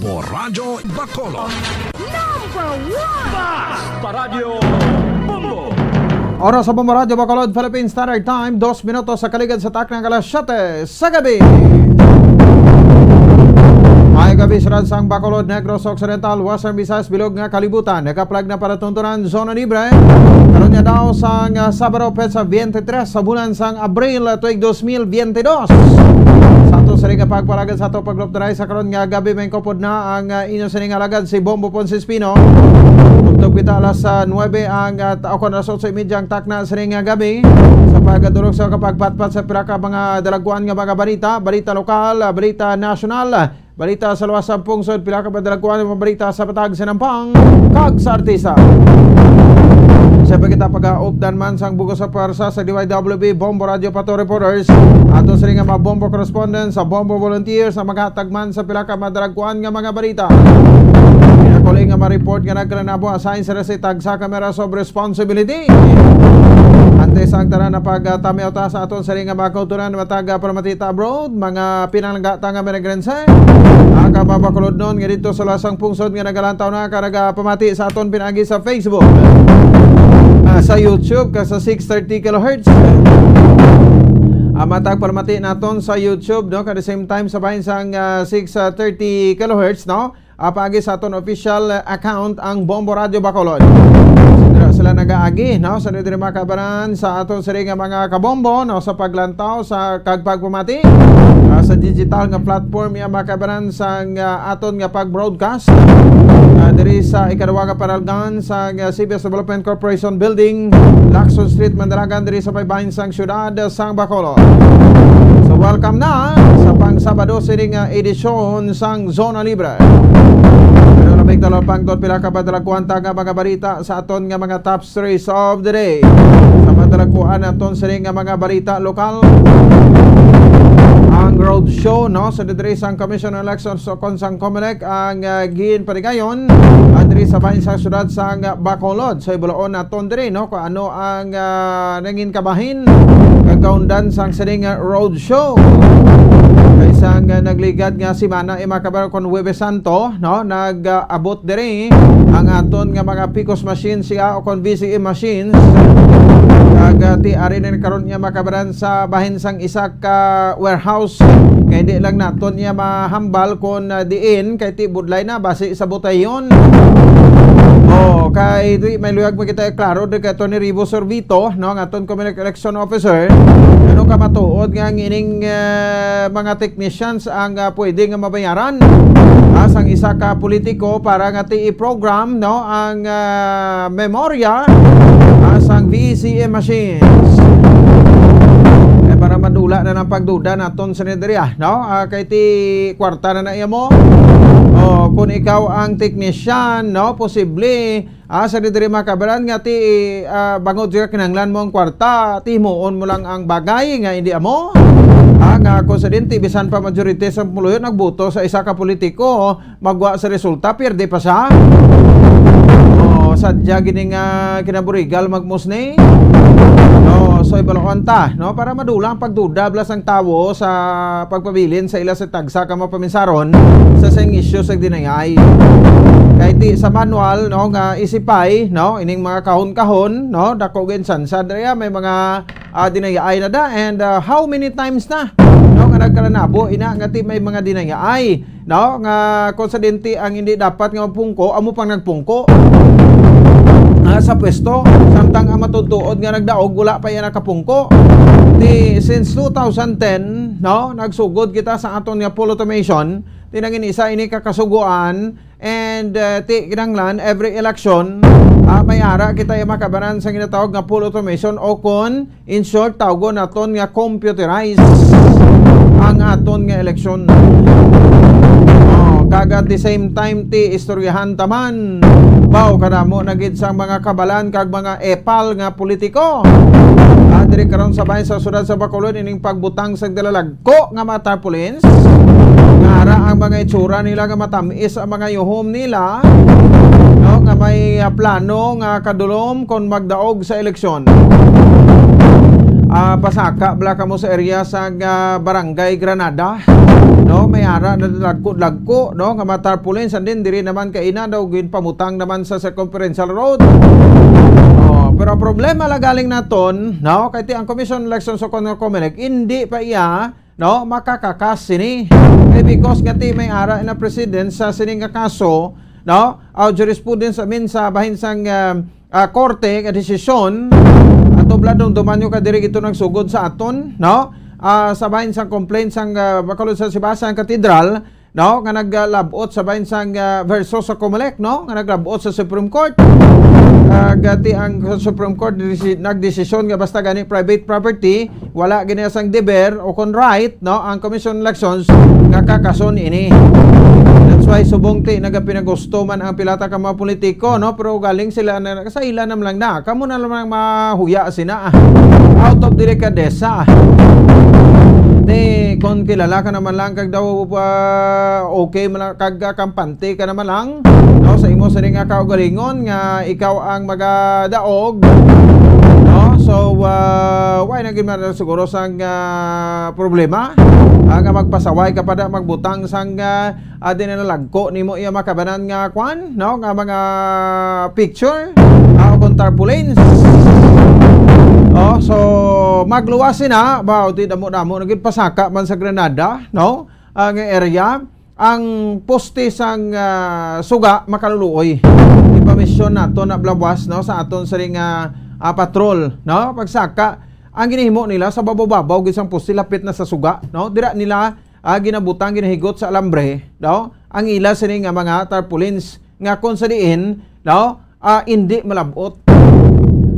Bombo Radyo Bacolod. Number 1! Fast Paradyo Bombo! Oras sa Bombo Radyo Bacolod, Philippine Standard Time, 2 minutos sa kaligid sa taknang alas 7 sa gabi. May gabi sa sang Bacolod, Negros Occidental, Western Visayas, Bilog nga kalibutan. Nakaplag na para tuntunan, zona libre. Karoon niya daw sang Sabado, Petsa 23 sa bulan sang Abril, tuig 2022. Sa ato sa rin pagpalagad sa ato pagluptaray sa karoon nga gabi, may kopod na ang inyo sa ning alagad si Bombo Ponce Espino. Tugtog kita alas 9 ang ako na sa 8:30 ang takna sa ring gabi sa pagdurog sa kapagpatpat sa piraka mga dalaguan nga mga balita lokal, balita nasyonal, balita sa luwas sa pungsod, piraka mga dalaguan nga balita sa patag sa Nampang kag sa artista. Siyempre kita pag-updan man sang bugos sa pwersa sa DYWB Bombo Radio Pato Reporters ato sa ring mga Bombo Correspondents sa Bombo Volunteers sa magatagman sa piraka mga dalaguan nga mga balita. Kuling nga ma-report nga nagkalanabo assign sa resitag sa Cameras of Responsibility. Antes ang tanan na pagtamiota sa aton sa ring nga mga kautunan mataga Paramatita Abroad, mga pinanggata nga menegrense. Ang kababakulod nun nga dito sa lasang pungsod nga nagalantaw na karaga pamati sa aton pinagi sa Facebook. Sa YouTube ka sa 630 kHz. Matag palamati naton sa YouTube no at the same time sa bahin sang 630 kHz no. Apagi sa aton official account ang Bombo Radio Bacolod. Sila nag-aagi no sa diri makabaran sa aton siri nga mga kabombo no sa paglantaw sa kagpagpamati sa digital nga platform nga makabaran sa aton nga pag-broadcast diri sa ikaduha nga paralgan sa CBS Development Corporation Building, Lacson Street, Mandalagan diri sa paybahin sang syudad sang Bacolod. So welcome na sa pang-Sabado siring edisyon sang Zona Libre. Pero nabig talapang doon pila ka badalakuan nga mga balita sa aton nga mga top stories of the day. Sa badalakuan aton siring nga mga balita lokal. Ang road show no sa diri sang Commission on Elections so konsang Comelec ang gin parigayon diri sa bahin sa syudad sang Bacolod. So ibulaon naton diri no kung ano ang nangin kabahin kagaundan sang sining road show. Isang nagligad nga si Mana makabar kon Huwebes Santo no nag-abot diri ang aton nga mga PCOS machines siya o kon VCE machines ti ari na karon niya makabaran sa bahin sang isa ka warehouse kay di lang naton niya mahambal kon diin kay ti budlay na base sa butayon. Kay di may luyag mo kita klaro de kay Tony Ribo Sorbito no ang aton Community Election Officer ano ka matuod nga ining mga technicians ang pwede nga mabayaran sang isa ka politiko para nga ti i-program no ang memorya sang VCE machines. Para madula na ng pagduda naton sa nederya no kay ti kwarta na iya mo kung ikaw ang technician no posible sa nederya makabaran nga ti bangod siya kinanglan mo ang kwarta ti muon mo lang ang bagay nga hindi amo nga konsidente bisan pa majority sa puluyon nagboto sa isa ka politiko magwa sa resulta pierde pa siya. Sadya gining kinaburigal magmusni so ibalaon ta no para madula ang pagduda blas ang tawo sa pagpabilin sa ila sa tagsa ka mapaminsaron sa sing issue sa dinayay kay ti sa manual no nga isipay no ining mga kahon-kahon no dako gen sansa daya may mga dinayay na da and how many times na no nga nagkalanabo ina nga ti may mga dinayay no nga konsidente ang hindi dapat nga mapungko amo pang nagpungko sa pwesto samtang ang matutuod nga nagdaog wala pa yan nakapungko since 2010 no nagsugod kita sa aton nga full automation tinangin isa ini kakasuguan and ti kinanglan every election may ara kita yung makabaran sa ginatawag nga full automation o kon in short tawgon naton nga computerized ang aton nga election. Kagat the same time ti istoryahan taman baw kanamo nagid sang mga kabalan kag mga epal nga politiko diri karon sa bahin sa syudad sa Bacolod ining pagbutang sa dalalagko nga mga tarpaulins nga ara ang mga itsura nila nga matamis ang mga yuhom nila no nga may plano nga kadulom kon magdaog sa eleksyon. Pasaka bala kamo sa area sa Barangay Granada no no, may ara na lagko, no, nga matarpaulin sa din diri naman kaina daw gin pamutang naman sa circumferential road. Pero problema la galing naton, no, kay ti ang Commission on Elections sa COMELEC hindi pa iya, no, makakakas sini. Because ngati may ara na president sa sining nga kaso, no, jurisprudence amin sa bahin sang korte nga desisyon ato bladong dumanyo ka diri ito nagsugod sa aton, no, sa bahin sang complaint sang Bacolod sa Sibasang Cathedral, no, nga naglabot sa bahin sang versus sa COMELEC, no, nga naglabot sa Supreme Court. Gati ang Supreme Court nagdesisyon nga basta gani private property wala gani sang deber o kon right, no, ang Commission on Elections nga kakason ini. That's why subong ti nagapinagusto man ang pilata ka mga politiko, no, pero galing sila na sa ila nam lang na kamo na lang mahuya sina out of delicadeza. Di kon kilala ka naman lang kag daw okay man kag kampante ka naman lang, no, sa imo sa nga kaugalingon nga ikaw ang magadaog, no, so why naging man siguro sang problema nga magpasaway ka pada magbutang sang adin na lagko nimo iya makabanan nga kwan, no, nga mga picture o kon tarpaulins. So magluwasin na ba uti damo-damo naging pasaka man sa Granada, no, ang area ang poste sang suga makaluluoy. Ipamisyon nato na blawas, no, sa aton sa ring patrol, no, pagsaka ang ginahimo nila sa babaw-babaw gisang poste lapit na sa suga, no, dira nila ginabutang ginahigot sa alambre, no, ang ila sa ring mga tarpaulins nga kon sa diin, no, hindi malabot.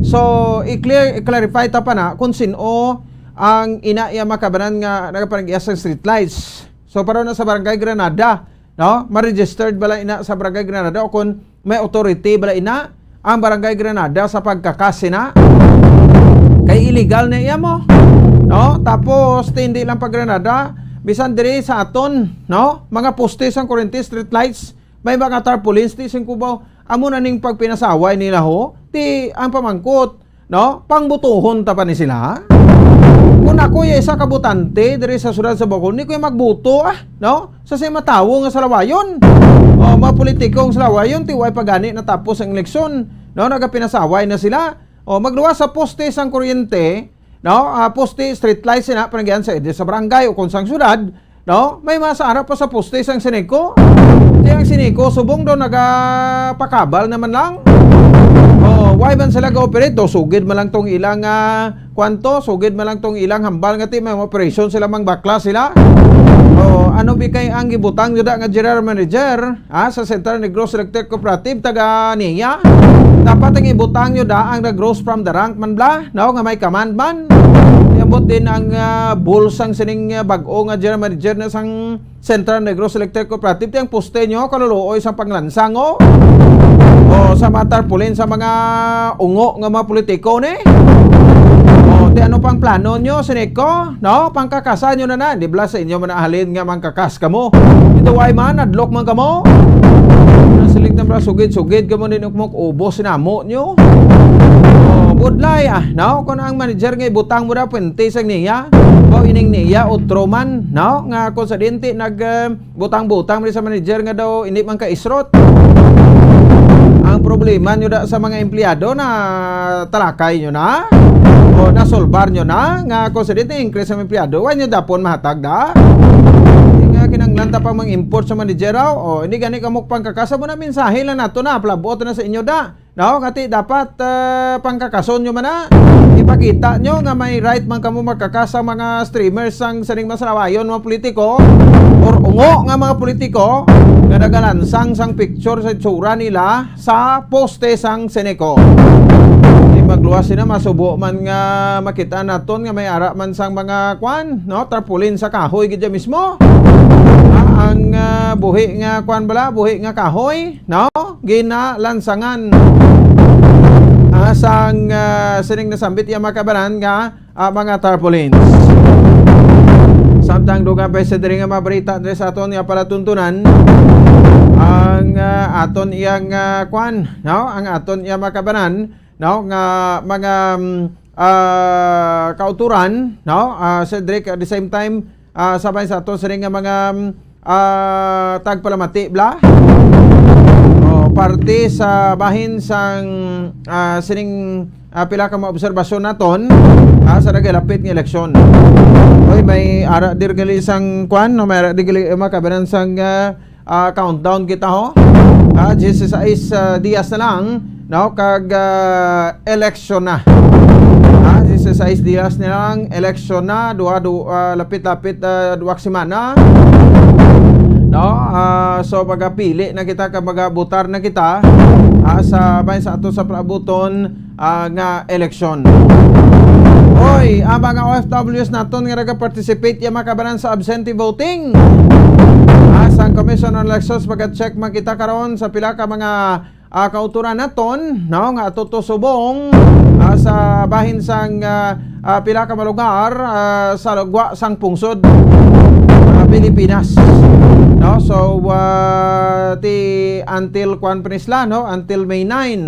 So, i-clarify ta pa na kung sino ang inaiya makabanan nga nagapanag-iya sa street lights. So, para na sa Barangay Granada, no, ma-registered bala ina sa Barangay Granada o kung may authority bala ina ang Barangay Granada sa pagkakasina. Kay illegal na iya mo, no? Tapos, hindi lang pag Granada, bisan diri sa aton, no, mga postes ang kurente, street lights, may mga tarpaulins, ti singkubaw, amo na ning pagpinasaway nila ho, ti ang pamangkot, no, pangbutuhon ta pa ni sila. Kung ako yung isa kabutante diri sa syudad sa Bacol, ni ko yung magbuto, no, sa siya matawo nga sa lawayon. Mga politikong sa lawayon, ti way pagani natapos ang eleksyon, no, nagapinasaway na sila. Magluwas sa poste sang kuryente, no, poste street lights na panagyan sa barangay o kung sang syudad, no, may masarap pa sa poste sang Sineco. Ang Sineco subong do nagapakabal naman lang. Why man sila ga-operate do sugid man lang tong ilang kwanto, sugid man lang tong ilang hambal nga ti may operation sila mang bakla sila. Ano bi kay ang gibutang yuda nga general manager sa Central Negros Electric Cooperative taga niya. Dapat ang ibutang yuda ang nag-rose from the rank man bla, no, nga may command man. Iabot din ang bulsang sining bag-o nga general manager na sang Central Negros Electric Cooperative tiyang poste nyo kaluluoy sa panglansang sa matarpulin sa mga ungo nga mga politiko ni. Di ano pang plano nyo, Sineco? No, pangkakasan nyo na. Di bla sa inyo manahalin nga mangkakas ka mo. Ito ay man, adlock man ka mo. Nasilig na bla, sugid-sugid ka mo din ubos sinamo nyo. Budlay no, kung ang manager nga ibutang mo na puwente sang niya, o ining niya utro man, no, nga kung sa dinti butang-butang rin sa manager nga daw hindi man ka isrot. Ang problema nyo da sa mga empleyado na talakay nyo na o nasolbar nyo na nga kung sa dinti increase sa empleyado, why nyo dapon mahatag da? Hindi nga kinanglanta pang mga import sa manager hindi gani kamuk pangkakasa mo na mensahe lang nato na plabot na sa inyo da. No, kasi dapat pangkakason nyo man na. Ipakita nyo nga may right man kamo magkakasa mga streamers sang saning masalawayon mga politiko or ungo nga mga politiko nga nagalansang sang picture sa itsura nila sa poste sang Sineco. Di magluwas na masubo man nga makita naton nga may ara man sang mga kwan, no, tarpaulin sa kahoy gidya mismo. Ang buhi nga kwan bala, buhi nga kahoy, no, ginalansangan sang sining nasambit yung makabanan nga mga tarpaulins. Samtang dugang pa sa diri nga mabarita diri sa aton nga palatuntunan ang aton iyang kwan, no, ang aton iyang makabanan, no, nga mga kauturan, no, sa diri at the same time sabay sa ato sining nga mga tagpalamati bla. Parte sa bahin sang sining pila ka mga obserbasyon naton sa nagalapit ng eleksyon. Oy, may ara dirgali sang kwan no, may ara dirgali makabanan sang countdown kita ho. 16 dias na lang no kag eleksyon na. 16 dias na lang eleksyon na, lapit-lapit duwak semana. No, so magapili na kita kag magabutar na kita sa bahin sa ato sa paabuton nga eleksyon. Oy, ang mga OFWs naton nga naga-participate ya makabanan sa absentee voting. Sa Commission on Elections pag-check man kita karon sa pila ka mga kauturan naton, no, nga ato to subong sa bahin sang pila ka lugar sa lugwa sang pungsod Pilipinas. No, so until kwan Prisla, no, until May 9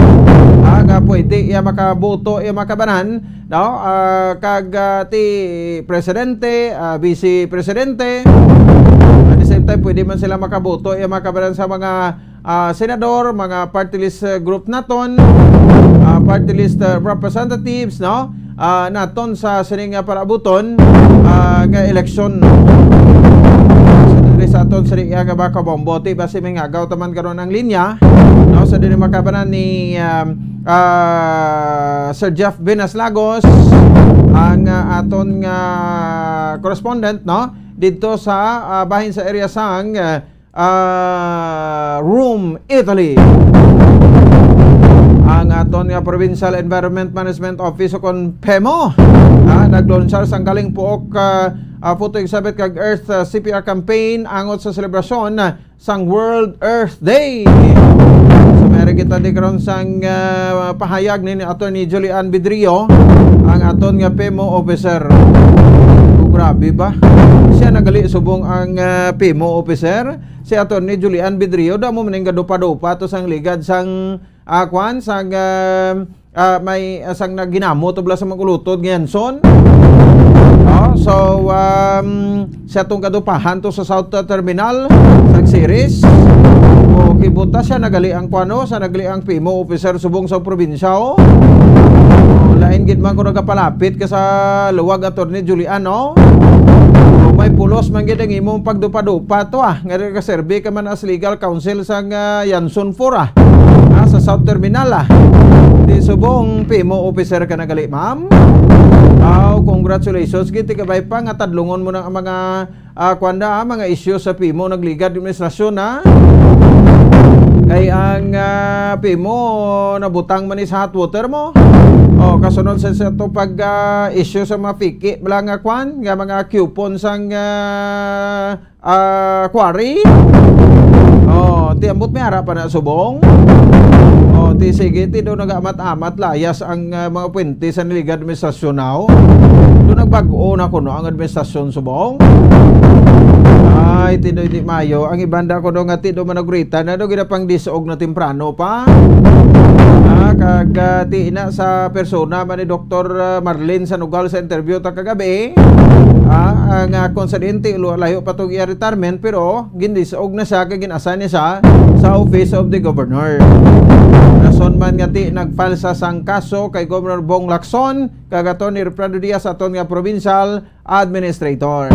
aga pwede ya makaboto ya makabanan, no, kag ti presidente, vice presidente. At the same time pwede man sila makaboto ya makabanan sa mga senador, mga party list group naton, party list representatives, no, naton sa sining parabuton nga eleksyon. Sa aton sari nga baka bombote basi may ngagaw taman karon ang linya, no, sa dinhi makabanan ni Sir Jeff Benaslagos ang aton nga correspondent, no, dito sa bahin sa area sang Rome, Italy. Ang aton nga Provincial Environment Management Office o kon PEMO naglaunchar sang galing puok photo exhibit kag Earth CPR campaign angot sa selebrasyon sang World Earth Day. So mayroon kita di karon sang pahayag ni Attorney Julian Bidrio, ang aton nga PEMO officer. Grabe ba? Siya nagali subong ang PEMO officer, si Attorney Julian Bidrio da mo maning gadupa-dupa to sang ligad sang kwan sang may sang naginamo to bla sa magulutod ngayon son. So siya tong kadupahan to sa South Terminal sang series. O kibuta siya nagali ang kwano sa nagali ang PEMO officer subong sa probinsya o. Lain gid man ko nagapalapit ka sa luwag Attorney Julian, no. May pulos man gid ang imong pagdupa-dupa to nga ka survey ka man as legal counsel sang Yanson 4 sa South Terminal di subong PEMO officer ka nagali, ma'am. Congratulations gid kabay pa nga tadlungon mo ng mga kwanda mga issues sa PEMO nagligad administrasyon na. Kay ang PEMO nabutang man sa hot water mo. Kasunod sa ito pag issue sa mga piki wala nga kwan nga mga coupon sang quarry. Ti ambot may harap pa na subong. Ti sige ti do nagamat-amat layas ang mga puwente sa niligad administrasyon now. Do nagbago na kuno ang administrasyon subong. Ay ti do di mayo ang ibanda ko do nga ti do managrita na do ginapang disog na temprano pa. Kag ti ina sa persona man ni Dr. Marlene Sanugal sa interview ta kagabi. Ang konsidente layo pa tong retirement pero gindisog na siya kag gin-assign niya sa Office of the Governor. Rason man nga ti nagfile sa sang kaso kay Governor Bong Lacson kag Atty. Prado Diaz aton nga provincial administrator.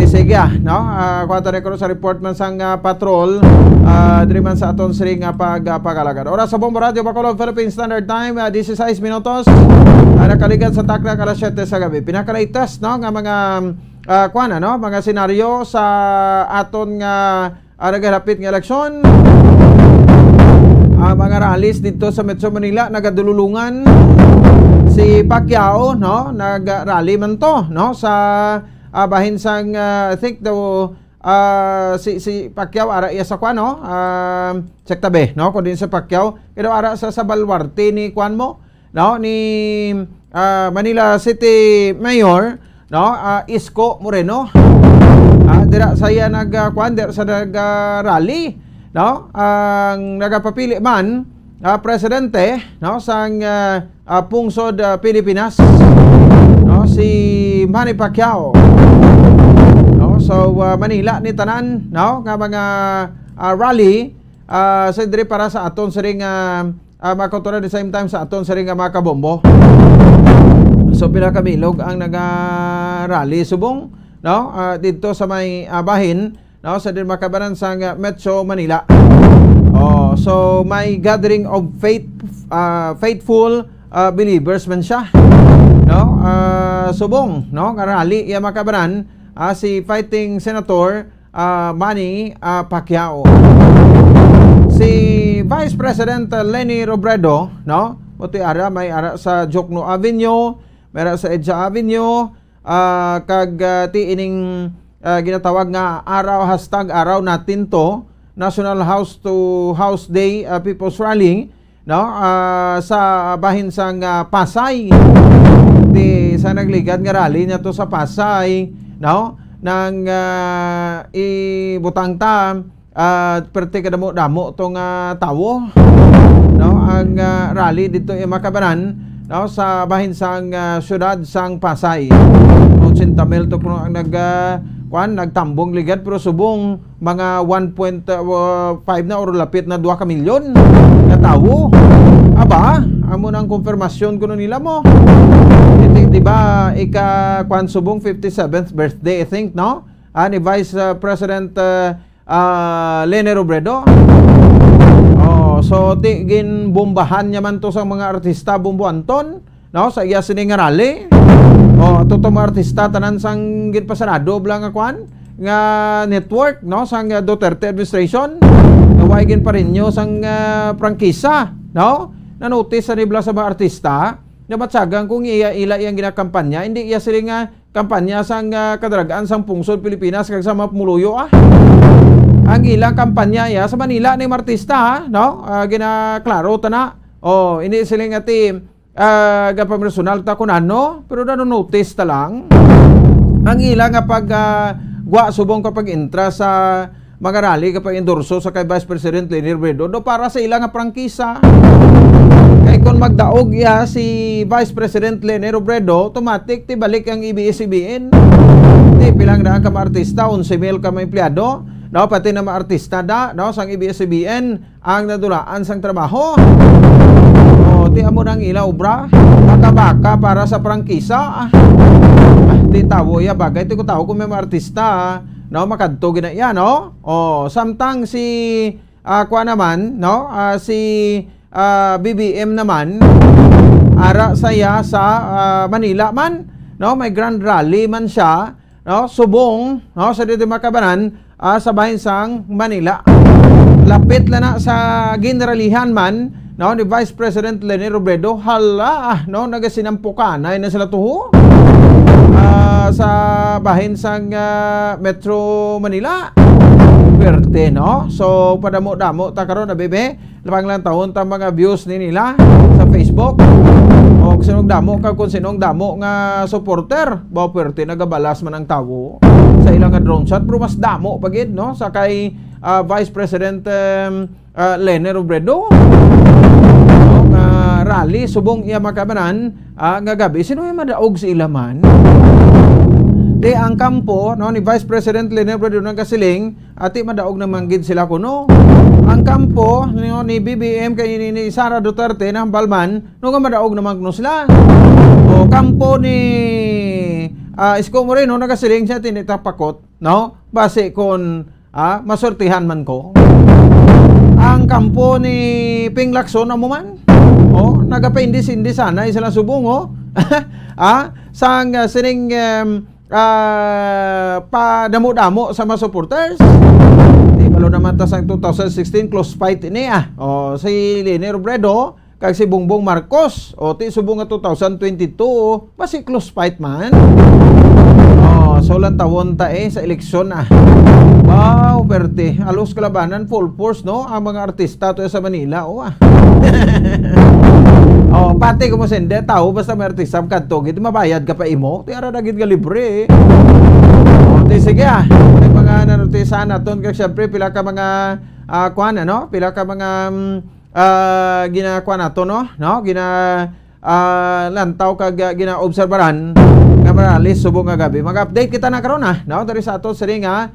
Sige no, kwata rekord sa report man sang patrol diri man sa aton sring pagpagalagan. Oras sa Bombo Radio Bacolod Philippine Standard Time 16 minutos. Nakaligad sa takna alas 7 sa gabi. Pinaka-latest no nga mga kuan no, mga senaryo sa aton nga nagalapit nga eleksyon. Mga rallies dito sa Metro Manila nagadululungan si Pacquiao no, nag-rally man to no sa bahin sang I think the si Pacquiao ara iya sa kwan no, check tabi no kun din sa Pacquiao pero ara sa Baluarte ni kwan mo no ni Manila City Mayor no, Isko Moreno. Dira saya nagkwan dira sa nag-rally no, ang nagapapili man presidente no sang pungsod Pilipinas no, si Manny Pacquiao. Manila ni tanan, no? Nga mga rally sa dire para sa aton sa ring makotora the same time sa aton sa ring mga kabombo. So pinakabilog ang naga-rally subong, no? Dito sa may bahin, no? Sa dire makabanan sa Metro Manila. So may gathering of faithful believers man siya, no? Subong, no? Nga rally iya makabanan si fighting Senator Manny Pacquiao. Si Vice President Leni Robredo, no? Buti ara may ara sa Jokno Avenue, may ara sa Edsa Avenue, kag ti ining ginatawag nga araw natin to, National House to House Day People's Rally, no? Sa bahin sang Pasay. Di sa nagligad nga rally niya to sa Pasay, no? Nang ibutang perti kadamo-damo tong tawo, no? Ang rally dito ay makabanan, no? Sa bahin sang syudad sang Pasay. 80 mil to ang nagtambong ligad pero subong mga 1.5 na or lapit na 2 ka milyon na tawo. Aba, amo nang konfirmasyon kuno nila mo. Di ba ika subong 57th birthday, I think, no? Ni Vice President Leni Robredo. So gin bombahan niya man to sa mga artista bumbuanton, no? Sa iya sining rally. Toto mga artista tanan sang ginpasarado blang nga network, no? Sang Duterte administration. Naway gin pa rin nyo sang prangkisa, no? Na-notice sa nibla sa mga artista na matsagang kung ila iyang ginakampanya, hindi iya sila nga kampanya sang kadaragaan sang pungsod Pilipinas kag sa mga pumuluyo ang ilang kampanya ya sa Manila ni artista, no? Ginaklaro ta na. Hindi sila nga ti personal ta kunano, pero notice ta lang ang ilang kapag gwa subong kapag intra sa mga rally kapag endorso sa kay Vice President Leni Robredo do para sa ilang nga prangkisa. Kay kung magdaog ya si Vice President Leni Robredo, automatic ti balik ang ABS-CBN. Di pilang na ka artista, 11,000 ka may empleyado, no? Pati na mga artista no? Sang ABS-CBN ang nadulaan sang trabaho. Di amo nang ilaw bra, baka para sa prangkisa. Di tawo ya bagay ti ko tao kung may mga artista, no? Makadto gina ya, no? Samtang si naman, no? Si BBM naman ara saya sa Manila man, no? May grand rally man siya, no? Subong, no? Sa dito makabanan sa bahin sang Manila. Lapit la na sa generalihan man, no? Ni Vice President Leni Robredo. Hala, no? Nagasinampukanay na sila tuho sa bahin sang Metro Manila. Pwerte, no? So padamo-damo ta karon na bebe, lapang lang taon ta mga views ni nila sa Facebook. O sinong damo ka kung sinong damo nga supporter, ba pwerte nagabalas man ang tawo sa ilang nga drone shot, pero mas damo pagid, no? Sa kay Vice President Leni Robredo. Rally subong iya makabanan nga gabi sino yung madaog sa ilaman. Di ang kampo, no, ni Vice President Leni Robredo ng kasiling ati madaog na manggid sila kuno. Ang kampo, no, ni BBM kay ni Sara Duterte ng Balman, no, nga madaog na magno sila. O kampo ni Isko Moreno ng kasiling siya tinitapakot, no, base kon masortihan man ko. Ang kampo ni Ping Lacson amo man, nagapaindis-indis sana isang subong, sang sining padamo-damo sa mga supporters. Di balo naman ta sa 2016 close fight ini si Leni Robredo kag si Bongbong Marcos ti subong nga 2022 basi close fight man. So lang tawon ta sa eleksyon Wow, perte. Alos kalabanan full force, no? Ang mga artista to sa Manila, pati kung masende, tao basta may artista kadto, gid mabayad ka pa imo, ti ara dagit ka libre. Di sige may mga nanotisa naton kag syempre pila ka mga pila ka mga ginakuha nato, no? Lantaw kag ginaobserbaran nga maralis subong nga gabi. Mag-update kita na karon ha. No, dari sa ato sa nga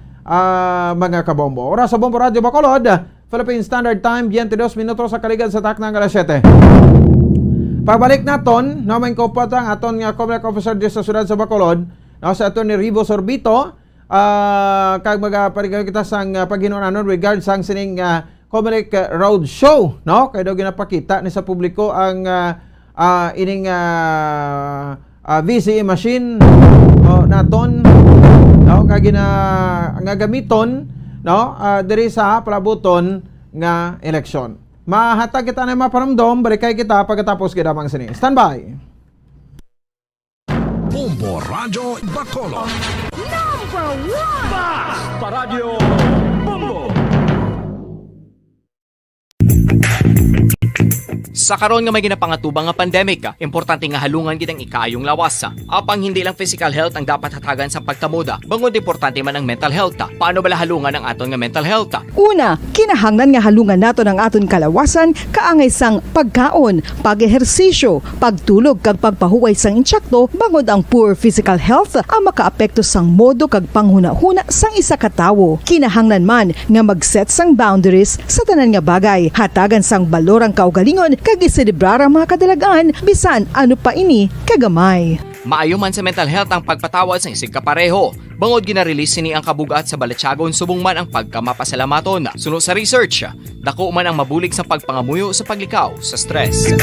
mga kabombo. Oras sa Bombo Radio Bacolod, Philippine Standard Time, 22 minutos sa kaligan sa taknang alas 7. Pagbalik naton, no, may kopot ang aton nga Comelec Officer di sa Sudad sa Bacolod, no, sa aton ni Rivo Sorbito, kag magaparigaw kita sang paghinuon regard sang sining Comelec Road Show, no, kay daw ginapakita ni sa publiko ang ining VCE machine naton, no, kag nga gamiton, no, diri sa palabuton nga eleksyon. Mahatag kita na maparamdom, balikay kita pagkatapos kita sini. Stand by. Bombo Radio Bacolod. Number 1! Basta Radio Bombo! Sa karon nga may ginapangatubang nga pandemic, importante nga halungan gid ang ikaayong lawas. Apang hindi lang physical health ang dapat hatagan sa pagtamuda, bangod importante man ang mental health. Paano bala halungan ang aton nga mental health? Una, kinahanglan nga halungan nato ang aton kalawasan kaangay sang pagkaon, pag-ehersisyo, pagtulog kag pagpahuway sang insyakto, bangod ang poor physical health ang makaapekto sang modo kag panghuna-huna sang isa ka tawo. Kinahanglan man nga mag-set sang boundaries sa tanan nga bagay, hatagan sang balorang kaugalingon kag iselebrar ang mga kadalagaan bisan ano pa ini kagamay. Maayo man sa mental health ang pagpatawad sa isig kapareho. Bangod gina-release ni ang kabugat sa Balatsyagon subong man ang pagkamapasalamaton. Sunod sa research, dako man ang mabulig sa pagpangamuyo sa paglikaw sa stress.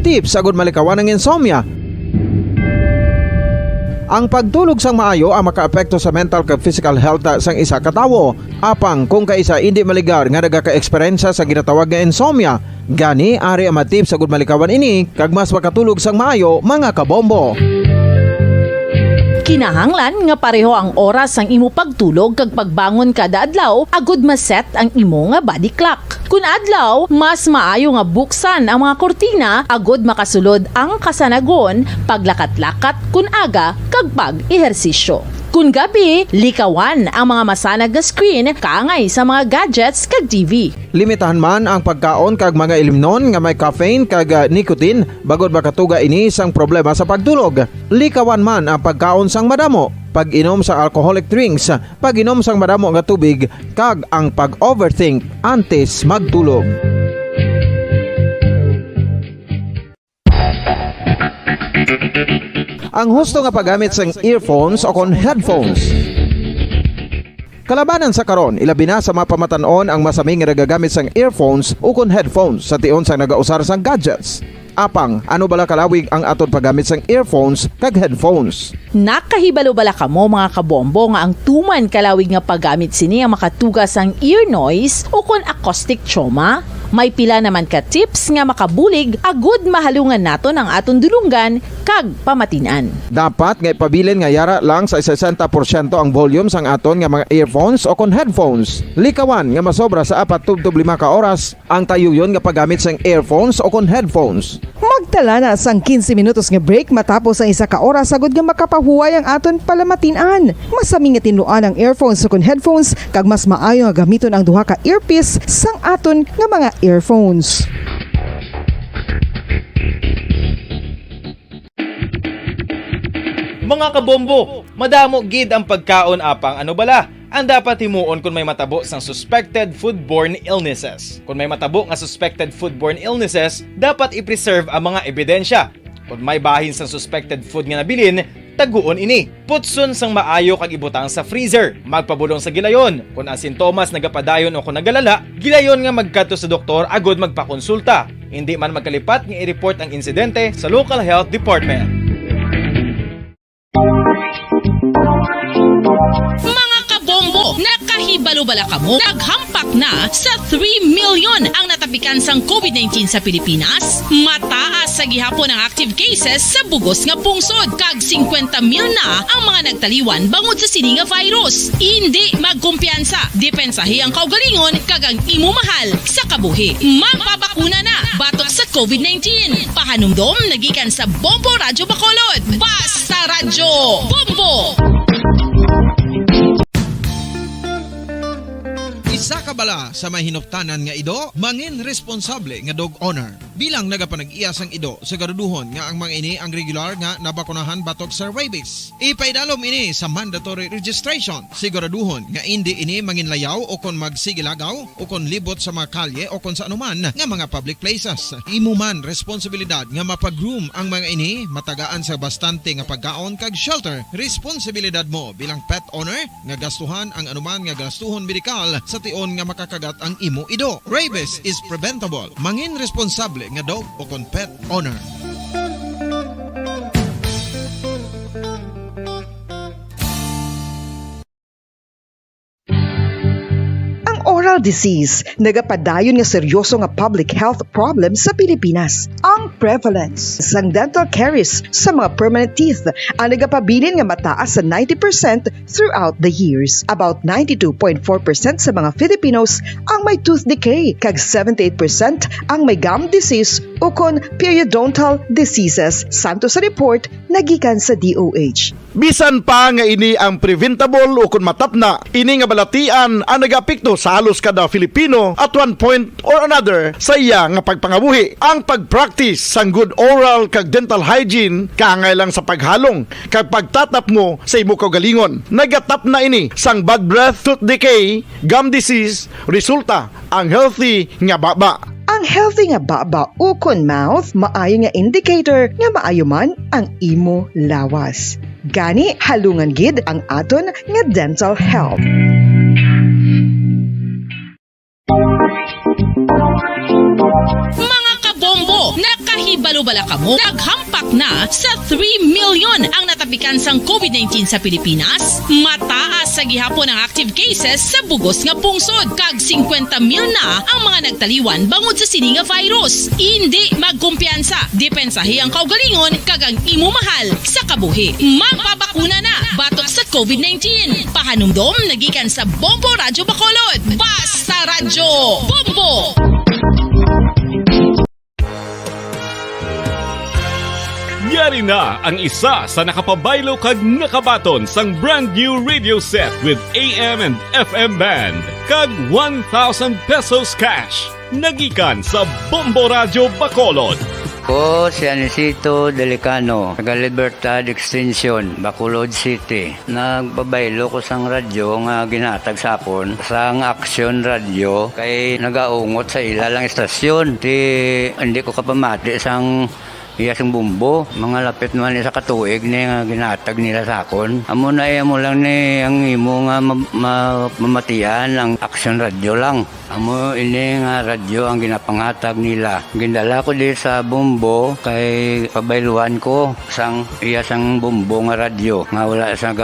Tips sagud malikawan ng insomnia. Ang pagtulog sang maayo ang makaapekto sa mental kag physical health sang isa ka tawo. Apang kung kaisa hindi maligar nga nagaka-eksperyensya sa ginatawag nga insomnia, gani ari ang matip sagud malikawan ini kag mas makatulog sang maayo mga kabombo. Kinahanglan nga pareho ang oras ang imo pagtulog kag pagbangon kada adlaw agud maset ang imo nga body clock. Kun adlaw, mas maayo nga buksan ang mga kortina agud makasulod ang kasanagon, paglakat-lakat kun aga kag pag-ehersisyo. Kun gabi, likawan ang mga masanag nga screen kaangay sa mga gadgets kag TV. Limitahan man ang pagkaon kag mga ilimnon nga may caffeine kag nicotine bagod makatuga ini sang problema sa pagtulog. Likawan man ang pagkaon sang madamo, pag-inom sa alcoholic drinks, pag-inom sang madamo nga tubig kag ang pag-overthink antes magtulog. Ang husto nga paggamit sang earphones o kon headphones. Kalabanan sa karon, ilabi na sa mga pamatanon ang masaming nga nagagamit sang earphones o kon headphones sa tion sang nagausar sang gadgets. Apang, ano bala kalawig ang aton paggamit sang earphones kag headphones? Nakahibalo bala kamo mga kabombo nga ang tuman kalawig nga paggamit sini ang makatugas ang ear noise o kon acoustic trauma? May pila naman ka tips nga makabulig agud mahalungan naton ang aton dulunggan kag pamatinan. Dapat nga ipabilin nga yara lang sa 60% ang volume sang aton nga mga earphones o kon headphones. Likawan nga masobra sa 4-5 ka oras ang tayuyon nga paggamit sang earphones o kon headphones. Magtala na sang 15 minutos nga break matapos ang isa ka oras agud nga makapahuway ang aton palamatinan. Masami nga tinluan ang earphones o kon headphones kag mas maayo nga gamiton ang duha ka earpiece sang aton nga mga earphones. Mga kabombo, madamo gid ang pagkaon apang ano bala? Ang dapat himuon kung may matabo sang suspected foodborne illnesses. Kung may matabo nga suspected foodborne illnesses, dapat i-preserve ang mga ebidensya. Kung may bahin sang suspected food nga nabilin, taguon ini. Putson sang maayo kag ibutang sa freezer. Magpabulong sa gilayon. Kung ang sintomas nagapadayon o kung nagalala, gilayon nga magkadto sa doktor agud magpakonsulta. Hindi man magkalipat nga i-report ang insidente sa local health department. Mga kabombo, nakahibalo bala kamo? Naghampak na sa 3 million ang natapikan sang COVID-19 sa Pilipinas. Mataas sa gihapon ang active cases sa bugos nga pungsod. Kag 50 mil na ang mga nagtaliwan bangod sa sini nga virus. Hindi magkumpiyansa. Depensahi ang kaugalingon kag ang imo mahal sa kabuhi. Magpabakuna na batok sa COVID-19. Pahanumdom nagikan sa Bombo Radio Bacolod. Basta Radio Bombo! Isa ka bala sa mahinuptanan nga ido, mangin responsable nga dog owner. Bilang nagapanag-iyas ang ido, siguraduhon nga ang mga ini ang regular nga nabakunahan batok sa rabies. Ipaidalom ini sa mandatory registration. Siguraduhon nga hindi ini manginlayaw o kon magsigilagaw o kon libot sa mga kalye o kon sa anuman nga mga public places. Imo man responsibilidad nga mapag-groom ang mga ini, matagaan sa bastante nga pagkaon kag shelter. Responsibilidad mo bilang pet owner nga gastuhan ang anuman nga gastuhon medikal sa tion nga makakagat ang imo ido. Rabies is preventable. Mangin responsable nga dog o kon pet owner. Oral disease, nagapadayon nga seryoso nga public health problem sa Pilipinas. Ang prevalence sang dental caries sa mga permanent teeth ang nagapabilin nga mataas sa 90% throughout the years. About 92.4% sa mga Filipinos ang may tooth decay, kag 78% ang may gum disease o kon periodontal diseases, santo sa report nagikan sa DOH. Bisan pa nga ini ang preventable o kung matapna, ini nga balatian ang nagapikto sa halos kada Filipino at one point or another sa iya nga pagpangabuhi. Ang pag-practice sang good oral kag dental hygiene kaangay lang sa paghalong kag pagtatap mo sa imo kaugalingon. Nagatap na ini sang bad breath, tooth decay, gum disease, resulta ang healthy nga baba. Ang healthy nga baba ukon mouth maayo nga indicator nga maayo man ang imo lawas. Gani halungan gid ang aton nga dental health. Mga kabombo, nakahibalo bala kamo? Naghampak na sa 3 million ang natapikan sang COVID-19 sa Pilipinas. Mataas sa gihapon ang active cases sa bugos nga pungsod. Kag 50 mil na ang mga nagtaliwan bangod sa sini nga virus. Hindi magkumpiyansa. Depensahi ang kaugalingon kag ang imo mahal sa kabuhi. Magpabakuna na batok sa COVID-19. Pahanumdom nagikan sa Bombo Radyo Bacolod. Basta Radyo Bombo! Yari na ang isa sa nakapabaylo kag nakabaton sang brand new radio set with AM and FM band kag 1,000 pesos cash. Nagikan sa Bombo Radyo Bacolod. Ko si Anisito Delicano, taga Libertad Extension, Bacolod City. Nagbabaylo ko sang radyo nga ginatag sapon sang Action Radio kay nagaungot sa ilalang estasyon. Hindi ko kapamati sang iyasang bumbo, mga lapit naman sa katuig ni nga ginatag nila sakon. Amo na mo lang ni ang imo nga mamatian ang Action Radio lang. Amo ini nga radyo ang ginapangatag nila. Gindala ko di sa bumbo kay pabayluan ko sang iyasang bumbo nga radyo nga wala sa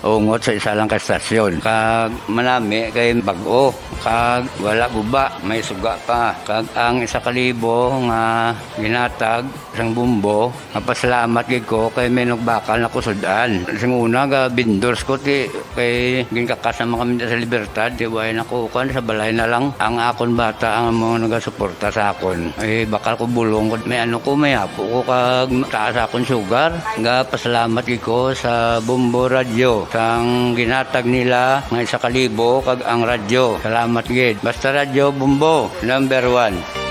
ungot sa isa lang ka estasyon. Kag manami kay bag-o, kag wala guba, may suga pa. Kag ang 1,000 nga ginatag sang bumbo, napasalamat gid ko kay may nagbakal na kusudan. Sing una ga vendors ko kay ginkakasama kami sa Libertad, di way nakukan sa balay na lang ang akon bata ang mga nagasuporta sa akon. Bakal ko bulong ko, may may apo ko kag taas akon sugar. Ga pasalamat gid ko sa Bombo Radio sang ginatag nila nga 1,000 kag ang radyo. Salamat gid. Basta Radyo Bombo, number 1.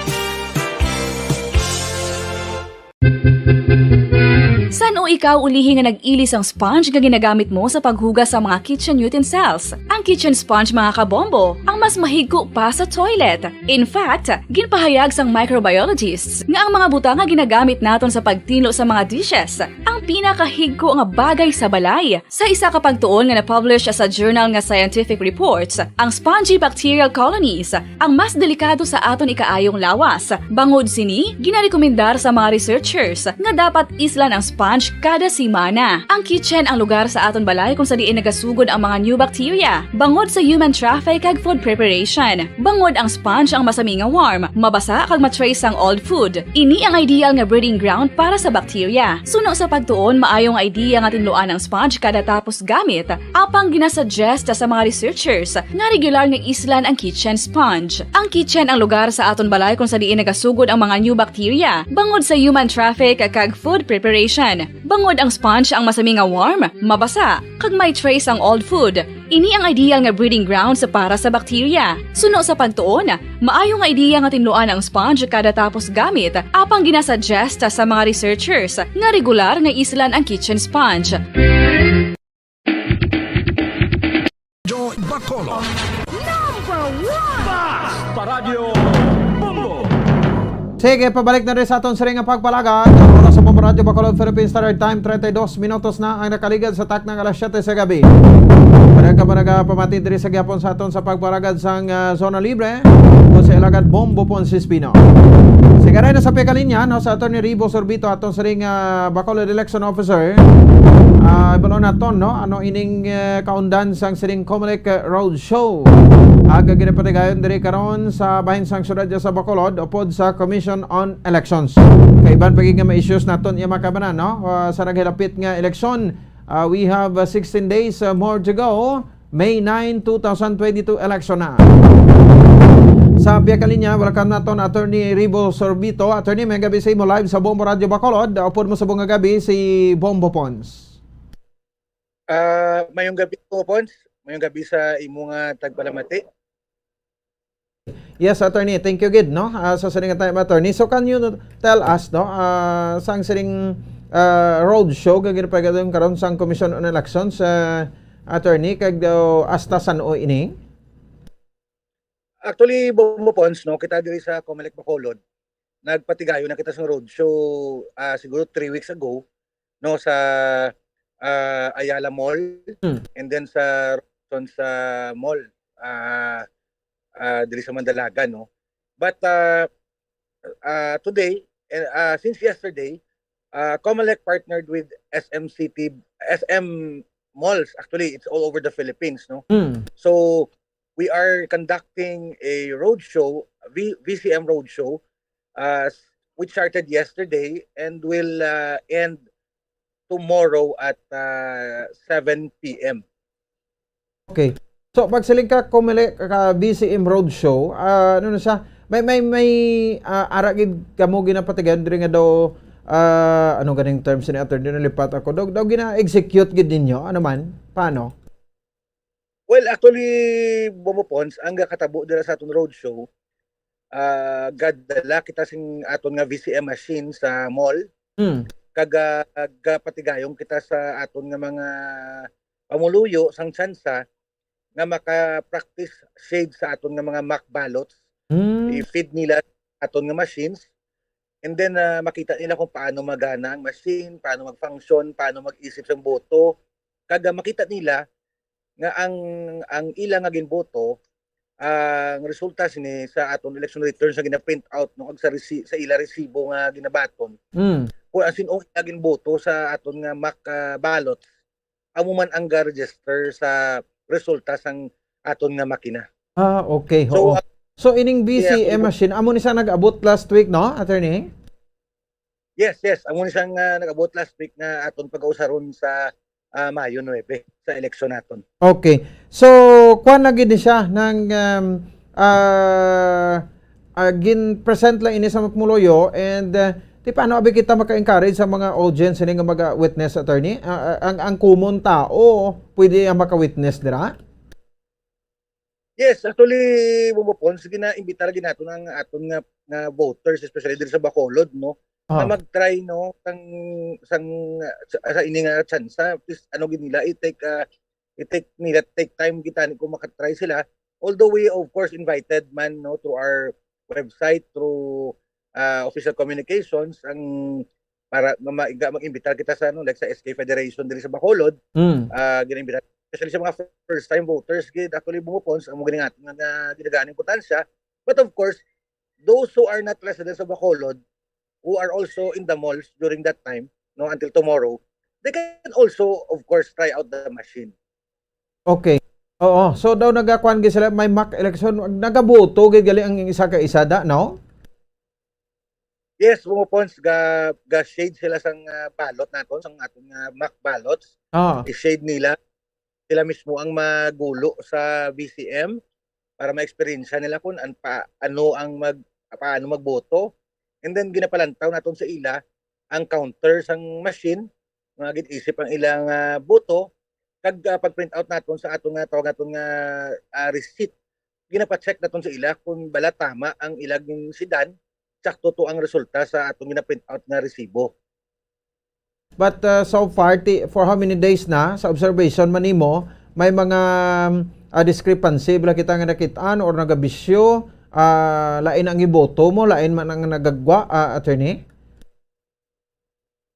San o ikaw ulihi nga nag-ilis ang sponge nga ginagamit mo sa paghugas sa mga kitchen utensils? Ang kitchen sponge mga kabombo, ang mas mahigko pa sa toilet. In fact, ginpahayag sang microbiologists nga ang mga butang nga ginagamit naton sa pagtino sa mga dishes ang pinakahigko nga bagay sa balay. Sa isa ka pagtuon nga na-publish sa journal nga Scientific Reports, ang spongy bacterial colonies ang mas delikado sa aton ikaayong lawas. Bangod sini, ginarekomendar sa mga researchers nga dapat islan ang sponge kada simana. Ang kitchen ang lugar sa aton balay kung sa diin nagasugod ang mga new bacteria. Bangod sa human traffic kag food preparation. Bangod ang sponge ang masami nga warm, mabasa kag matrace ang old food. Ini ang ideal nga breeding ground para sa bacteria. Suno sa pagtuon, maayong idea nga tinluan ang sponge kada tapos gamit. Apang ginasuggest sa mga researchers nga regular nga islan ang kitchen sponge. Ang kitchen ang lugar sa aton balay kung sa diin nagasugod ang mga new bacteria. Bangod sa human traffic kag food preparation. Bangod ang sponge ang masami nga warm, mabasa, kag may trace ang old food. Ini ang ideal nga breeding ground sa para sa bakterya. Suno sa pagtuon, maayo nga ideya nga tinluan ang sponge kada tapos gamit, apang ginasuggest sa mga researchers nga regular nga islan ang kitchen sponge. Radyo Bacolod. Sige, pabalik na rin sa aton siring nga pagpalagad. Oras sa Bombo Radio Bacolod, Philippine Standard Time, 32 minutos na ang nakaligad sa tak ng alas 7 sa gabi. Parang ka ba nagpamatid rin sa gyapon sa aton sa pagpalagad sa Zona Libre o sa Ilagad Bombo Ponce Pino. Sige rin na sa pekalinya, no, sa Atty. Ribo Sorbito, aton siring Bacolod Election Officer. Ibalo naton, no, ano ining kaundan sang siring Comelec Road Show. Aga ginapatigayon diri karon sa bahin sang syudad sa Bacolod upod sa Commission on Elections. Kaiban pagi nga ma-issues naton iya makabanan, no, sa naghilapit nga eleksyon. We have 16 days more to go. May 9, 2022 election na. Sa Piakalinya, welcome naton Attorney Ribo Sorbito. Attorney, may gabi sa imo live sa Bombo Radio Bacolod. Upod mo sa bunga gabi si Bombo Pons. Mayong gabi po, Pons. Mayong gabi sa imo nga tagpalamati. Yes, Attorney. Thank you, Gid, no? Sa siring time, Attorney. So, can you tell us, no, sang siring road show kag ginapagayon karon sang Commission on Elections, Attorney, kag hasta san o ini? Actually, Bombo Pons, no, kita diri sa Comelec Bacolod, nagpatigayo na kita sa road show siguro 3 weeks ago, no, sa Ayala Mall, and then sa mall diri sa Mandalaga, no. But today, since yesterday, Comelec partnered with SM malls. Actually, it's all over the Philippines, no. So we are conducting a roadshow, VCM roadshow, which started yesterday and will end tomorrow at 7 p.m. Okay. So, pagsiling ka Comelec BCM Roadshow, ano na siya? May aragid kamo ginapatigan diri nga daw ano ganing terms ni attorney nalipat ako. Daw gina-execute gid ninyo. Ano man? Paano? Well, actually, Bombo Pons, ang katabo dira sa aton roadshow, gadala kita sing aton nga VCM machine sa mall. Patigayon kita sa aton nga mga pamuluyo sang tsansa nga maka-practice shade sa aton nga mga mock ballots. I-feed nila aton nga machines, and then makita nila kung paano magana ang machine, paano mag-function, paano mag-isip sang boto. Makita nila nga ang ilang nga ginboto, ang resulta sini sa aton election returns nga gina-print out no sa ila resibo nga ginabaton. Kung ang sinong ilagin boto sa aton nga mock ballots, amo man ang register sa resulta sang aton nga makina. Okay. So ining BCM machine amo ni sa nag-abot last week, no, attorney? Yes. Amo ni sang nag-abot last week nga aton pag-usaron sa Mayo 9 sa eleksyon naton. Okay. So kuan na gid siya nang gin-present lang ini sa Mapmuloyo, and di paano abi kita maka-encourage sa mga audience nga mag-witness, attorney? Ang common tao pwede maka-witness dira? Yes, actually, Bumupon, sige na imbitar ginato ng aton nga voters, especially dito sa Bacolod, no? Na mag-try, no, sa ini nga tsansa, please, ano gid nila, take time kita kung makatry sila. Although we, of course, invited man, no, through our website, through official communications, ang para mag-imbitar kita sa, no, like sa SK Federation dito sa Bacolod, ginimbitar especially sa mga first-time voters, actually bumupons ang mga ganing ating ginaganing importansya. But of course, those who are not residents of Bacolod, who are also in the malls during that time, no, until tomorrow, they can also, of course, try out the machine. Okay. Oo. So daw nagakuan gid sila may mock election, nagaboto gid gali ang isa ka isa da, no? Yes, bumupons ga shade sila sang ballot naton, sang atong mock ballots. I-shade nila. Sila mismo ang magulo sa BCM para ma-experience nila kung paano magboto. And then ginapalantaw naton sa ila ang counter sang machine nga gid-isip ang ilang boto kag pag-print out naton sa atong tawag naton nga receipt, ginapacheck naton sa ila kung bala tama ang ilang sidan, sakto to ang resulta sa atong gina-print out nga resibo. But so far, for how many days na sa observation man nimo, may mga discrepancy bila kita nga nakitaan or nagabisyo, lain ang iboto mo, lain man ang nagagwa, attorney?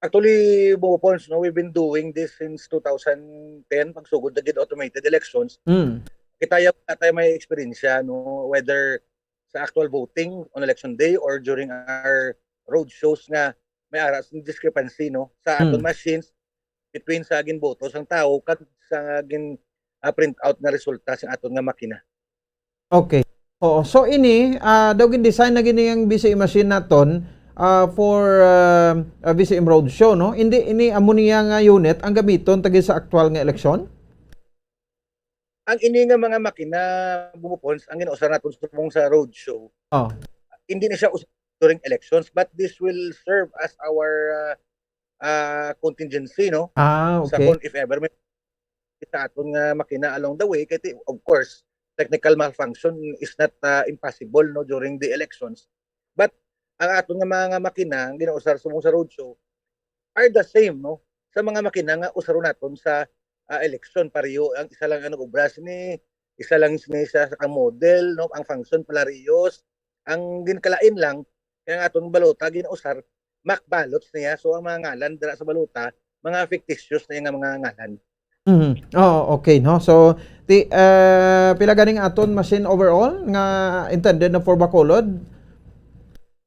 Actually, Bopons, no, we've been doing this since 2010, pagsugod na gid automated elections. Kita may experience no, whether sa actual voting on election day or during our road shows nga may aras ng discrepancy no sa aton machines between sa agin boto sang tao kag sa agin print out na resulta sa aton nga makina. Okay. Oo. So ini daw gin design na gini ang BCM machine naton for BCM road show no. Hindi ini amo niya nga unit ang gamiton tagi sa actual nga eleksyon. Ang ini nga mga makina Bumupons ang ginausar naton sa road show. Hindi na siya during elections, but this will serve as our contingency no. Okay. Sa kung if ever may sa aton nga makina along the way, kaya of course technical malfunction is not impossible no during the elections, but ang aton nga mga makina ang ginausar sa roadshow are the same no sa mga makina nga usaro naton sa election. Pareho ang isa lang ang nag-obras ni isa lang sa model no, ang function palariyos, ang ginkalain lang kaya ang aton balota ginausar mock ballots niya, so ang mga ngalan dira sa balota mga fictitious na nga mga ngalan. Okay no. So pila ganing aton machine overall nga intended na for Bacolod?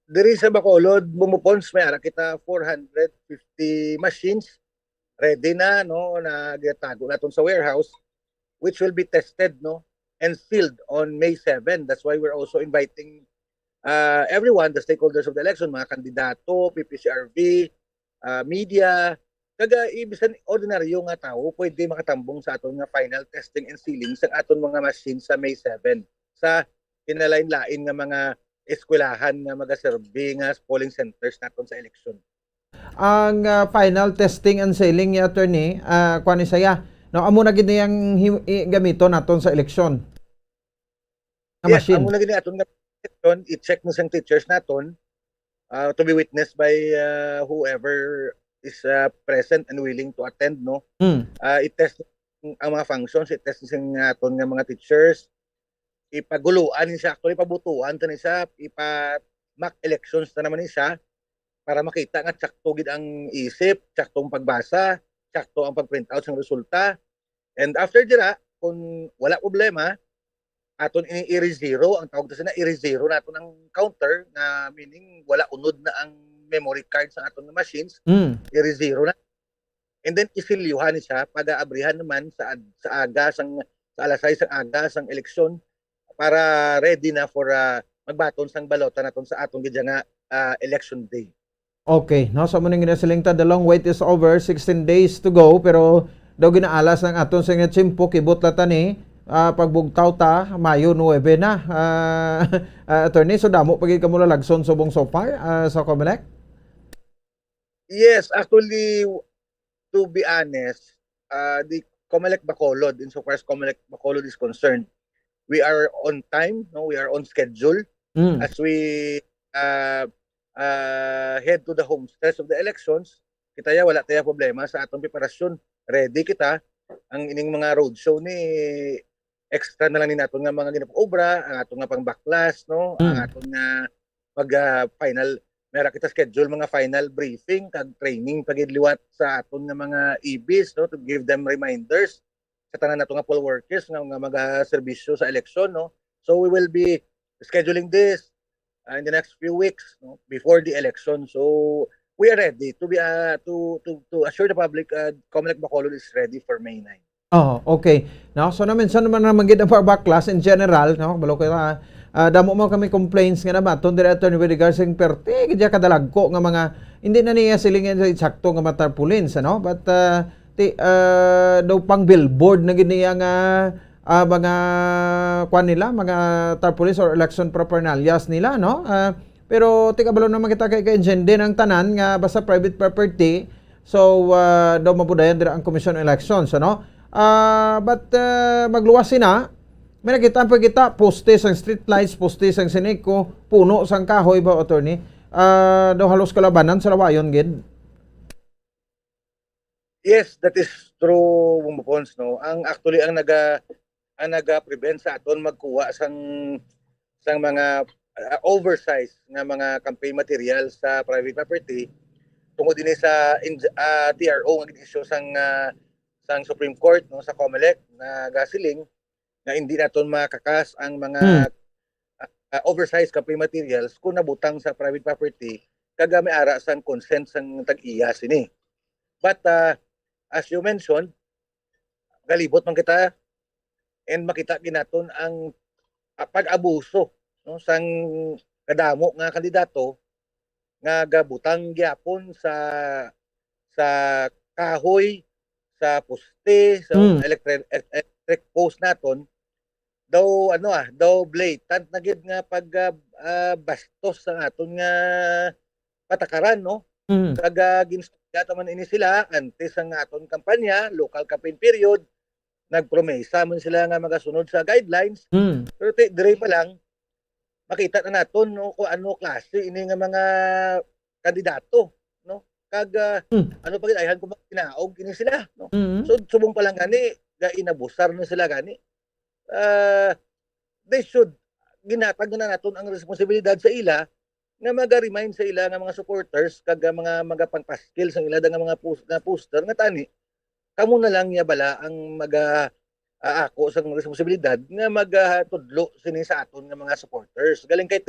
Diri sa Bacolod, Bumupons, may ara kita 450 machines ready na no na gitago naton sa warehouse, which will be tested no and sealed on May 7. That's why we're also inviting everyone, the stakeholders of the election, mga kandidato, PPCRV, media, kaga ibisan ordinaryo nga tao pwede makatambong sa aton nga final testing and sealing sa aton mga machine sa May 7 sa kinalain-lain nga mga eskwelahan nga magaserve nga polling centers naton sa election. Ang final testing and sealing ni attorney kuan ni saya no, amo na gid niyang gamito naton sa eleksyon. Machine. Amo na gid aton nga i-check mo sang teachers naton to be witnessed by whoever is present and willing to attend no. I-test ang mga functions, i-test sing aton nga mga teachers, ipaguluan ni siya, actually pabutuan ta ni siya, ipa-mock elections na naman ni siya para makita nga tsakto gid ang isip, tsaktong pagbasa, tsakto ang pag-print out ng resulta. And after dira, kung wala problema, aton i-re-zero, ang tawag na i-re-zero naton ang counter, na meaning wala unod na ang memory card sa aton na machines, i-re-zero na. And then isilyuhan siya, pag-aabrihan naman sa aga, sa alas 6 sang aga, sang eleksyon, para ready na for magbaton sang balota naton sa aton gidya nga election day. Okay, no, so muning ginasilingta, the long wait is over, 16 days to go, pero daw ginaalas ng aton sa nga tsimpo, kibot lata ni, pagbugtaw ta, Mayo 9 na. Attorney, so damo pagig ka mula lagson subong so far sa COMELEC? Yes, actually, to be honest, the COMELEC Bacolod, insofar as COMELEC Bacolod is concerned, we are on time, no? We are on schedule as we head to the home stretch of the elections. Kita ya wala tayo problema sa atong preparasyon. Ready kita. Ang ining mga roadshow ni extra na lang ni naton nga mga ginapobra, ang atong nga pang backlash, no? Ang atong nga pag final mera kita schedule mga final briefing kag training pagidliwat sa aton nga mga EBs, no, to give them reminders sa tanan nato nga poll workers nga maga-serbisyo sa election, no. So we will be scheduling this in the next few weeks, no, before the election. So we are ready to be to assure the public COMELEC Bacolod is ready for May 9. Okay. Now, so naman gid ang backlash in general, no, balo kay damo mo kami complaints nga naman ton director ni regards ng perte gidya kadalagko nga mga hindi na niya silingin sa eksakto nga matarpulins, ano, but daw pang billboard na gid niya nga mga kwan nila, mga tarpaulins or election propagandas nila, no. Pero tika balo naman kita kay engine din ang tanan nga basta private property, So daw mabudayan dira ang Commission on Elections, ano? But magluwas sina, may nakita pa kita poste sang street lights, poste sang Seneco, puno sang kahoy ba, attorney? Daw halos kalabanan sa lawayon gid. Yes, that is true, Bumupons, no. Ang naga-prevent sa aton magkuha sang mga oversized nga mga campaign material sa private property tungod din sa TRO nga ginisyu sang Supreme Court, no, sa COMELEC na gasiling na hindi naton makakas ang mga oversized campaign materials kung nabutang sa private property kaga may ara sang consent sang tag-iya sini. But as you mentioned, galibot man kita and makita ginaton ang pag-abuso, no, sang kadamo nga kandidato nga gabutang gyapon sa kahoy, sa poste, sa electric post naton daw daw blatant na gid nga bastos sa aton nga patakaran, no. Kaga ginstudya man ini sila antes ang aton kampanya, local campaign period, nagpromesa man sila nga magasunod sa guidelines. Pero dire pa lang makita na naton, no, kung ano klase ini nga mga kandidato, no. Ano pa gid ayhan ko tinaog ini sila, no. So subong pa lang gani ga inabusar na sila gani. They should ginatag na naton ang responsibilidad sa ila nga maga-remind sa ila nga mga supporters kag mga pangpaskil sa ila nga mga poster nga tani kamo na lang niya bala ang ako sa responsibilidad nga magatudlo sini sa aton nga mga supporters. Galing kay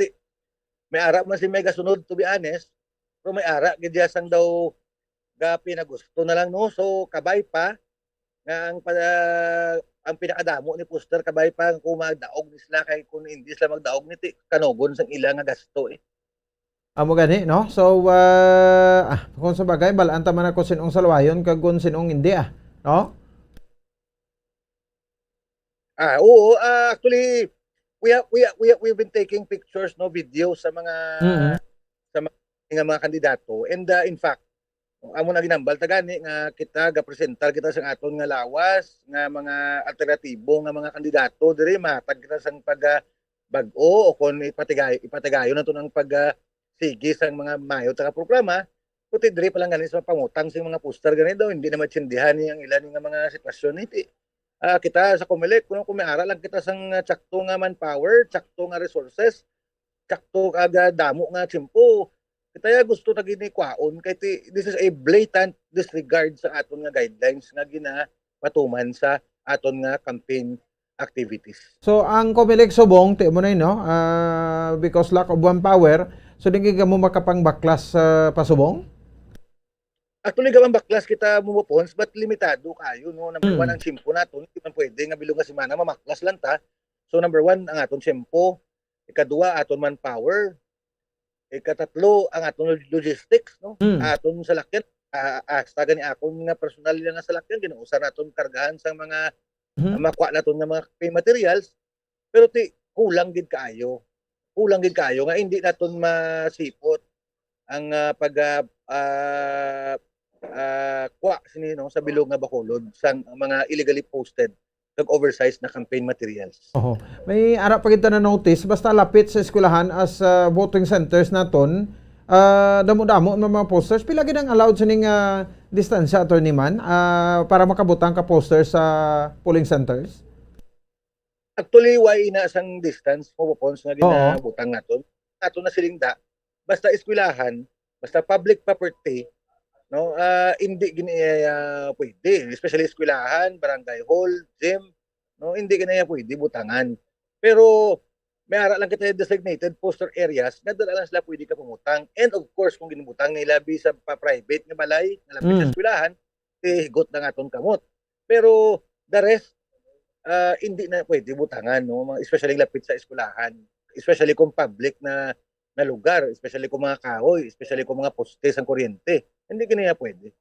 may ara man si mega sunod, to be honest, pero may ara gid sang daw ga pinagusto na lang, no. So kabay pa nga ang pinakadamo ni poster, kabay pa kung magdaog ni sila kay kung hindi sila magdaog ni kanogon sang ila nga gasto Amo gani, no? So kung sa bagay balanta man ako sinong salawayon kag kung sinong hindi no? Oo, actually we've been taking pictures, no, videos sa mga mga kandidato, and in fact amo na ginambal ta gani nga kita ga-presentar kita sa aton nga lawas nga mga alternatibo nga mga kandidato diri matag kita sang bag-o o kon ipatigayo na to ng sige sang mga mayo ta programa, kuti diri pa lang gani sa pangutang sing mga poster gani daw hindi na matsindihan ang ilan nga mga sitwasyon iti. Kita sa COMELEC kung may ara lang kita sang tsakto nga manpower, tsakto nga resources, tsakto aga damo nga tiyempo. Kita gusto ta gini kwaon kay this is a blatant disregard sa aton nga guidelines nga ginapatuman sa aton nga campaign activities. So ang COMELEC subong ti mo na no, because lack of manpower, so di ka mo makapangbaklas pasubong? Actually gamang baklas kita mumupons, but limitado kayo, no. Number one ang tiyempo naton, hindi man pwede nga bilong nga semana mamaklas lang ta. So number one ang aton tiyempo, ikadua aton manpower, ikatatlo ang aton logistics, no. Aton salakyan, hasta gani akon nga personal nga salakyan ginuusan naton kargahan sang mga makuha naton nga mga pay materials, pero kulang gid kayo nga hindi naton masipot ang kuha sini, no, sa bilog nga Bacolod sang mga illegally posted kag oversized na campaign materials. May ara pa kita na notice basta lapit sa eskwelahan as voting centers naton, damo-damo ng mga posters. Pila gid ang allowed sining distansya, attorney man, para makabutang ka posters sa polling centers? Actually, why ina sang distance mo pons nga ginabutang naton na silingda basta eskwelahan, basta public property, no, hindi ginaya pwede, especially eskwelahan, barangay hall, gym, no, hindi ginaya pwede butangan. Pero may ara lang kita designated poster areas nga dala lang sila pwede ka pumutang. And of course kung ginubutang nila sa private nga balay nga lapit sa eskwelahan, higot na aton kamot. Pero the rest hindi na pwede butangan, no, especially lapit sa eskwelahan, especially kung public na lugar, especially kung mga kahoy, especially kung mga poste sang kuryente. Hindi kinaya pwede.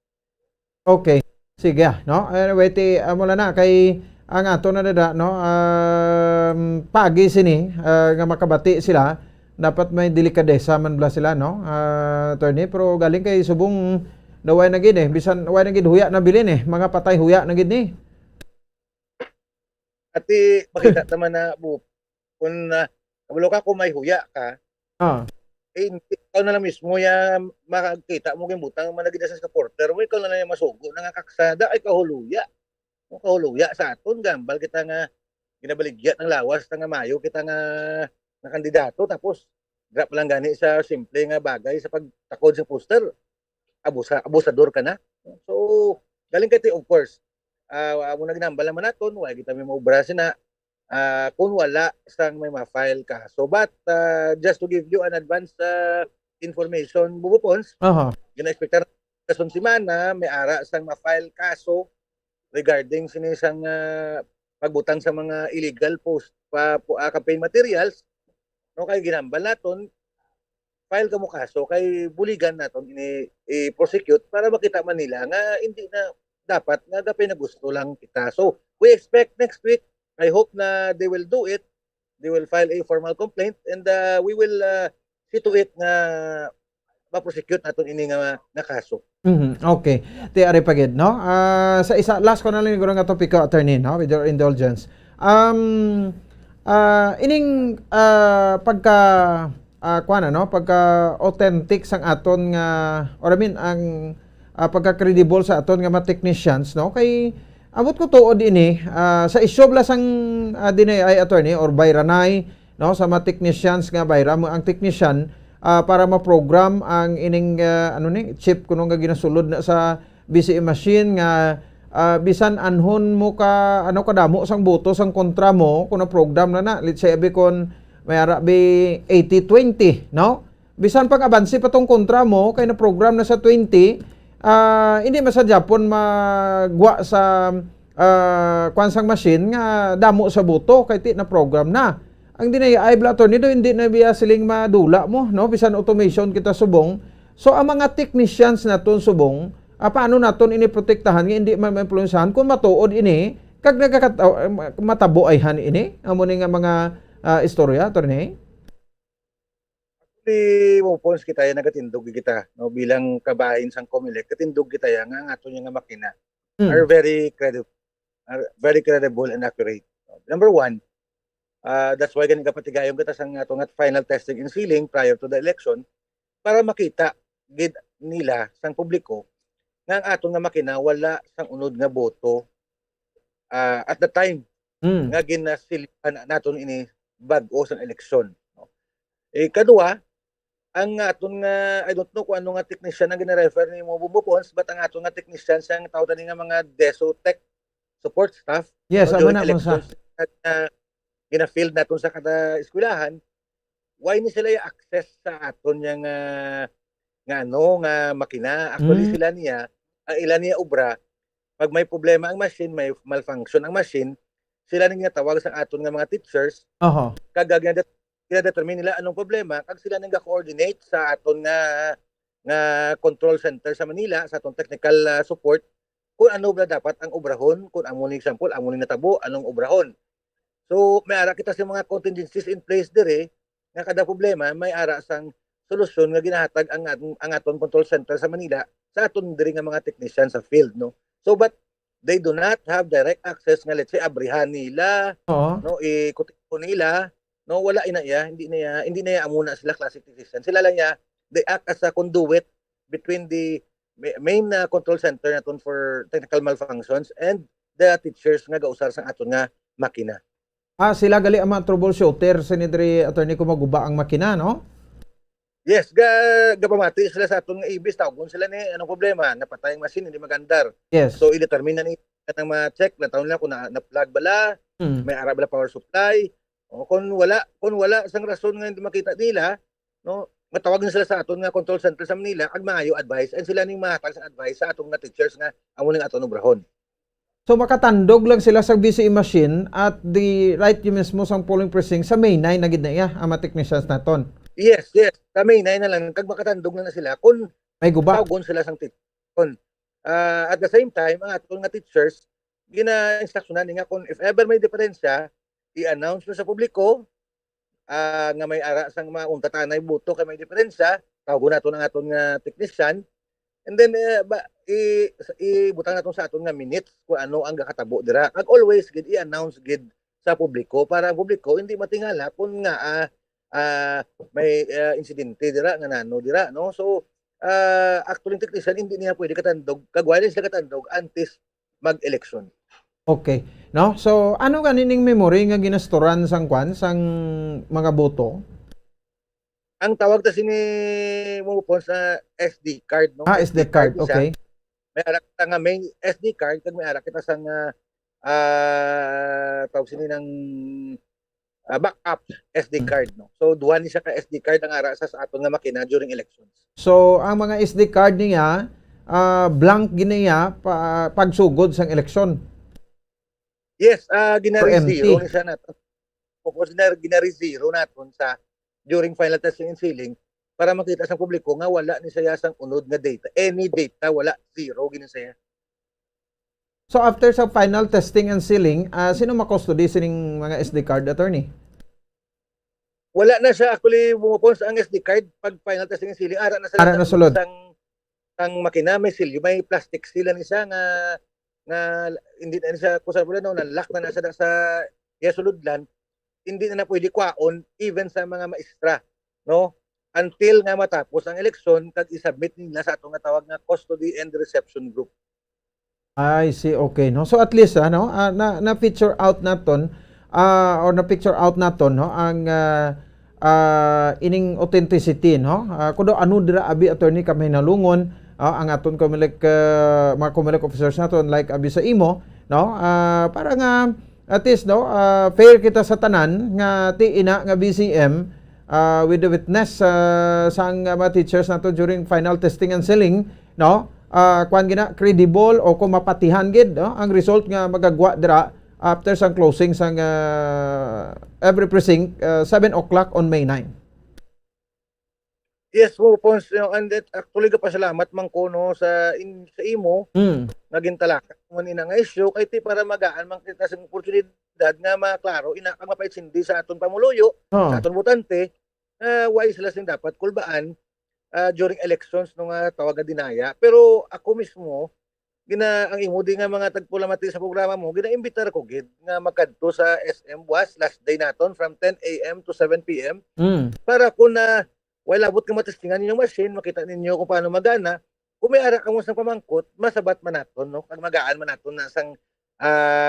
Okay. Sige, no? Anyway, mula na kay ang ato na dada, no? Pagi sini nga makabati sila, dapat may delikadesa man bla sila, no? Attorney, pero galing kay subong Daway na gid bisan way na gid huya na bilin mga patay huya na gid ni. At makita naman na kung kabalo ka kung may huya ka, ikaw na lang mismo makakita mo kayong butang managida sa supporter mo, ikaw na lang yung masugo na nga kaksada ay kahuluya. Kung kahuluya sa aton, gambal kita nga ginabaligya ng lawas nga mayo kita nga kandidato, tapos drop lang gani sa simple nga bagay sa pagtakod sa poster. Abusador ka na. So, galing kay of course. Amo na ginambal naman naton, wala kita may maubra sina kung wala sang may ma-file ka. So, but just to give you an advance information, bubupons, gina-expectar kason si Mana, may ara sang ma-file kaso regarding sinisang pagbutang sa mga illegal campaign materials, no, kay ginambal naton, file ka mo kaso, kay buligan naton i-prosecute para makita man nila nga hindi na dapat nga dapay na gusto lang kita. So, we expect next week, I hope na they will do it. They will file a formal complaint and we will see to it na ma-prosecute naton ini nga kaso. Okay. Ti ari pagid no. Sa isa last ko na lang siguro nga topic ko, attorney, no, with your indulgence. Ining pagka pagka authentic sang aton nga or I mean ang pagka credible sa aton nga mga technicians, no, kay abot ko tuod ini sa isyobla sang dinay ay attorney or bayranay, no, sa mga technicians nga bayram ang technician para ma-program ang ining chip kuno nga ginasulod na sa BCE machine nga bisan anhon mo ka kadamo sang boto sang kontra mo kun na program na let's say kon may ara be 80-20, no, bisan pag abansi pa tong kontra mo kay na program na sa 20, hindi masadya pon magwa sa kwansang machine nga damo sa boto kay ti na program na. Ang dinay ay blator nito hindi na biya siling madula mo, no, bisan automation kita subong. So ang mga technicians naton subong, paano naton ini protektahan nga hindi ma-influensahan kung matuod ini kag matabo ay han ini amo ni nga mga istorya attorney. Mo pons kita nagatindog kita, no, bilang kabahin sang Comelec, katindog kita nga ang ato nga makina are very credible and accurate. Number one, that's why ganing kapatigayon kita sang ato nga final testing and sealing prior to the election para makita gid nila sang publiko nga ang ato nga makina wala sang unod nga boto at the time nga ginasilipan naton ini bag-o sang eleksyon. No? Kadua, ang aton nga I don't know kung ano nga technician ang gina-refer ni mo bubupons, but ang aton nga technician sang tawag nga mga DESO-Tech support staff. Yes, no, na mo sa gina-field naton sa kada eskwelahan, why ni sila access sa aton nga makina. Actually sila niya ilan niya obra pag may problema ang machine, may malfunction ang machine, sila nang tawag sa aton nga mga teachers. Kag determine nila anong problema, kag sila nang coordinate sa aton nga control center sa Manila, sa aton technical support kung ano ba dapat ang obrahon, kung amo ni example amo ni natabo anong obrahon. So may ara kita sa mga contingencies in place dire nga kada problema may ara sang solusyon nga ginahatag ang aton control center sa Manila sa aton diri nga mga technician sa field, no. So but they do not have direct access nga let's say abrihan nila, no, ikutin nila, no, wala hindi na amuna sila classic technician. Sila lang they act as a conduit between the main control center naton for technical malfunctions and the teachers nga gausar sa aton nga makina. Sila gali ang mga troubleshooter sinidri attorney kung maguba ang makina, no? Yes, gapamati sila sa aton nga ibis, tawgon sila ni anong problema, napatay ang machine, hindi magandar. Yes. So i-determine na ni nang ma-check na taon nila kung na-plug bala, may ara bala power supply. O kung wala sang rason nga hindi makita nila, no, matawag na sila sa aton nga control center sa Manila kag maayo advice and sila ning mahatag sa advice sa atong nga teachers nga amo ning aton obrahon. So makatandog lang sila sa BCE machine at the right mismo sang polling precinct sa May 9 na gid na iya ang mga technicians naton. Yes. Sa May 9 na lang kag makatandog na sila kung may guba. Tawgon sila sang teacher. At the same time, ang aton nga teachers gina-instructionan nga kung if ever may diferensya, i-announce na sa publiko nga may ara sang mga untatanay buto kay may diferensya, tawgon naton ang aton nga technician And then ibutang naton sa aton nga minutes kung ano ang gakatabo dira. Kag always gid i-announce gid sa publiko para ang publiko hindi matingala kung nga may insidente dira nga nano dira, no? So actually technician hindi niya pwede katandog kag wala sila katandog antes mag-election. Okay. No? So, ano ganining memory nga ginastoran sang kwan, sang mga boto? Ang tawag ta sini mo po sa SD card, no? SD card, okay. May ara kita nga main SD card kag may ara kita sang tawag sini ng backup SD card, no? So duha ni siya ka SD card ang ara sa aton nga makina during elections. So, ang mga SD card niya, blank giniya pagsugod sang eleksyon. Yes, ginari empty. zero ni siya naton. Focus ginari zero naton sa during final testing and sealing para makita sa publiko nga wala ni siya sang unod nga data. Any data wala, zero gini siya. So, after sa final testing and sealing, sino makustody sining mga SD card, attorney? Wala na siya actually bumupon sa ang SD card pag final testing and sealing. Ara na Ara na sulod. Sang makina may seal, may plastic seal ni siya nga hindi na siya kusar pala no, na-lock na nasa sa suludlan, hindi na pwede kwaon even sa mga maestra, no? Until nga matapos ang eleksyon kag i-submit nila sa atong nga tawag nga custody and reception group. I see, okay, no? So at least na-picture out naton or na-picture out naton, no, ang ining authenticity, no? Kudo ano dira abi attorney kami nalungon ang aton mga Comelec officers naton like abi sa imo, no? Para nga at least, no, fair kita sa tanan nga ti ina nga BCM with the witness sang mga teachers nato during final testing and sealing, no? Kuan gina credible o kung mapatihan gid, no, ang result nga magagwa dira after sang closing sang every precinct 7 o'clock on May 9. Yes, po and actually ka pasalamat man ko no sa imo naging talaka man ina nga issue kay ti para magaan man kita sa oportunidad nga maklaro ina kang mapaitsindi sa aton pamuluyo, sa aton botante, why sila sing dapat kulbaan during elections no nga tawag nga dinaya. Pero ako mismo ang imo di nga mga tagpulamati sa programa mo, ginaimbitar ko gid nga magkadto sa SM was last day naton from 10 AM to 7 PM para kung wala abot ka matestingan ninyong machine, makita ninyo kung paano magana. Kung may ara ka mo sa pamangkot, masabat man naton, no? Kag magaan man naton na sang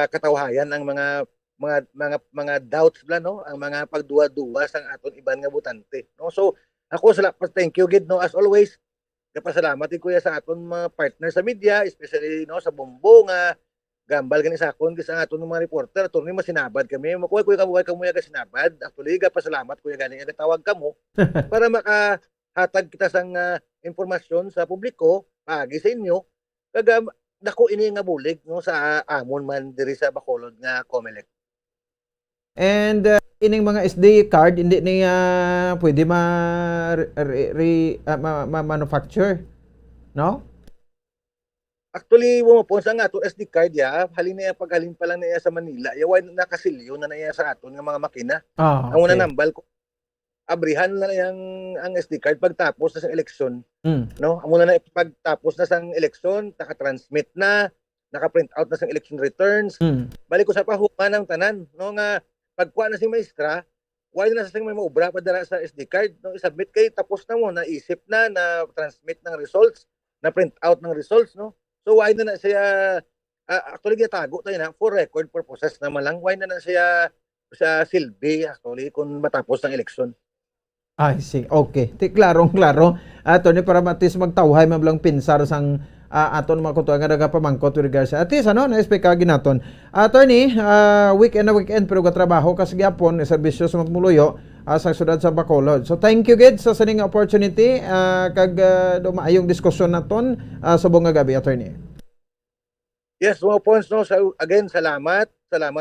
katawhayan ang mga doubts bla, no? Ang mga pagduwa-duwa sang aton iban nga butante, no? So ako thank you gid, no, as always. Kapasalamat kuya sa aton mga partner sa media, especially no sa Bombo nga gambal gani sa akon sa aton mga reporter, attorney masinabad kami. Makuha kuya kamuya ka sinabad. Actually pasalamat kuya gani nga tawag kamo para makahatag kita sang impormasyon sa publiko pagi sa inyo. Kag dako ini nga bulig no sa amon man diri sa Bacolod nga Comelec. And ining mga SD card hindi niya pwede manufacture, no? Actually, bumupon sa nga ato SD card halin na paghalin pa lang niya sa Manila. Yawa nakasilyo na niya sa aton nga mga makina. Ang una nambal ko abrihan na ang SD card pagtapos na sa eleksyon. No? Ang una na pagtapos na sa eleksyon, naka-transmit na, naka-print out na sa election returns. Balik ko sa pahuman ng tanan, no nga pagkuha na si maestra, wala na sa may maubra padala sa SD card, no, i-submit kay tapos na mo, naisip na transmit ng results, na print out ng results, no. So why na siya actually gitago tayo na for record purposes naman lang, why na siya sa silbi actually kung matapos ng eleksyon. I see. Okay. Klaro. Attorney, para matis magtawhay mablang pinsar sang aton mga kutuan nga nagapamangkot with regards at least na-expect ginaton. Attorney, weekend pero trabaho kasi gyapon serbisyo sa Mapumuloyo sa syudad sa Bacolod. So thank you gid sa saning opportunity kag dumaayong diskusyon naton sa buong gabi, attorney. Yes, mga points, no. So, again, salamat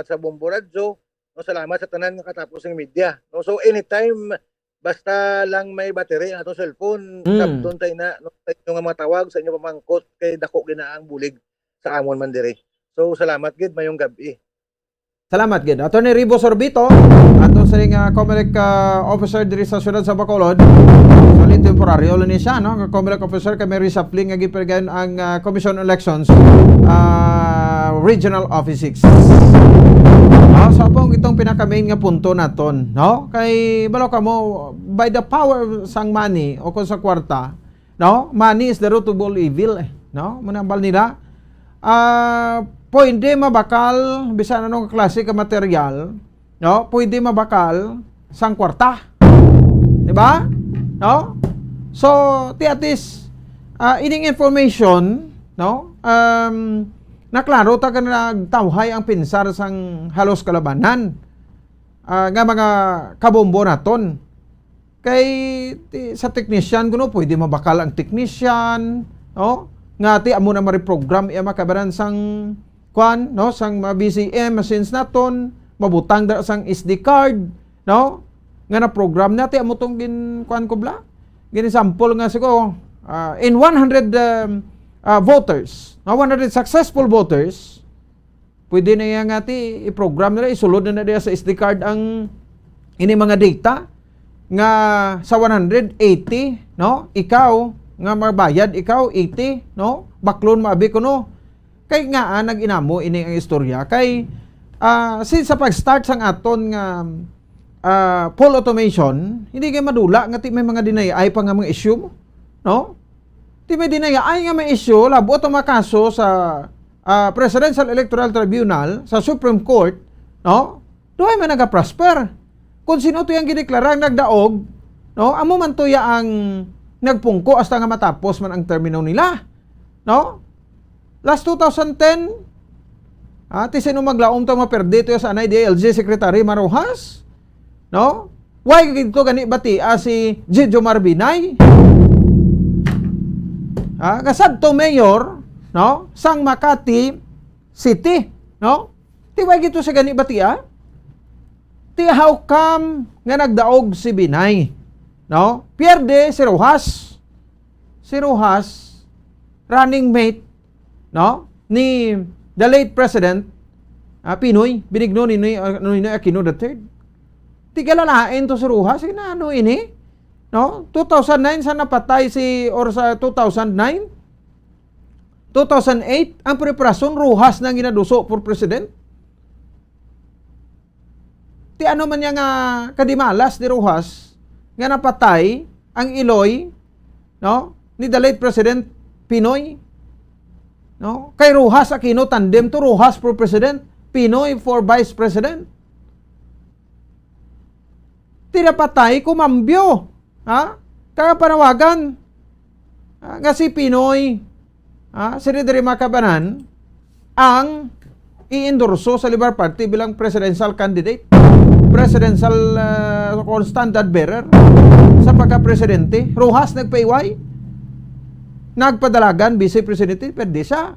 sa Bombo Radyo, no, salamat sa tanan nga katapos ng media, no. So anytime basta lang may battery ang atong cellphone, doon tayo na no, tayo nga mga tawag sa inyo pamangkot kay dako ginaang bulig sa amon man dire. So salamat gid mayong gabi. Salamat gid. Attorney Ribo Sorbito, ato sa Comelec officer diri sa syudad sa Bacolod. Kami temporaryo ulo ni siya, no? Comelec officer kami reshuffling nga gipergan ang Commission on Elections Regional Office 6. So po itong pinaka-main nga punto naton, no? Kay balo ka mo by the power sang money o kung sa kwarta, no? Money is the root of all evil, no? Manambal nila. Pwede mabakal bisan anong klase ka material, no? Pwede mabakal sang kwarta. Di ba? No? So, at least, ining information, no? Naklaro ta ka nagtawhay ang pinsar sang halos kalabanan nga mga kabombo naton. Kay sa technician kuno pwede mabakal ang technician, no? Nga amo na ma-reprogram iya makabaran sang kwan, no? Sang BCM machines naton, mabutang da sang SD card, no? Nga na program natin amo tong kuan ko bla. Gini sample nga siguro in 100 voters, 100 successful voters, pwede na yan ngati i-program nila, isulod na nila sa SD card ang ini mga data nga sa 180, no? Ikaw nga magbayad, ikaw 80, no? Baklon maabi ko, no? Kay nga nag-inamo ini ang istorya kay since sa pag-start sang aton nga full automation, hindi kayo madula nga may mga dinayay pa nga mga issue, no? Ti may dinayay nga may issue, labo ito makaso sa Presidential Electoral Tribunal, sa Supreme Court, no? Doon may nag-prosper. Kung sino to yung gideklarang nagdaog, no? Amo man to ang nagpungko hasta nga matapos man ang termino nila, no? Last 2010, ti sino maglaom to maperde to sa anay DLG Secretary Maruhas, no? Why gito gani bati si Gijo Marbinay? Kasad to mayor, no? Sang Makati City, no? Ti why gito sa gani bati Ti how come nga nagdaog si Binay, no? Pierde si Rojas. Si Rojas running mate, no? Ni the late President Pinoy, Benigno Ninoy Aquino III. Tigalalain to si Rojas, ano ini? No? 2009 sa napatay or sa 2009? 2008, ang preparasyon Rojas na ginaduso for president. Ti ano man nga kadimalas ni Rojas nga napatay ang Iloy, no? Ni the late President Pinoy. No? Kay Rojas Aquino tandem to Rojas for president, Pinoy for vice president. Tinapatay kumambyo. Kaya panawagan nga si Pinoy, si Rodri Macabanan ang i-endorso sa Liberal Party bilang presidential candidate, presidential standard bearer sa pagka-presidente. Rojas nagpayway, nagpadalagan vice presidente, pwede siya,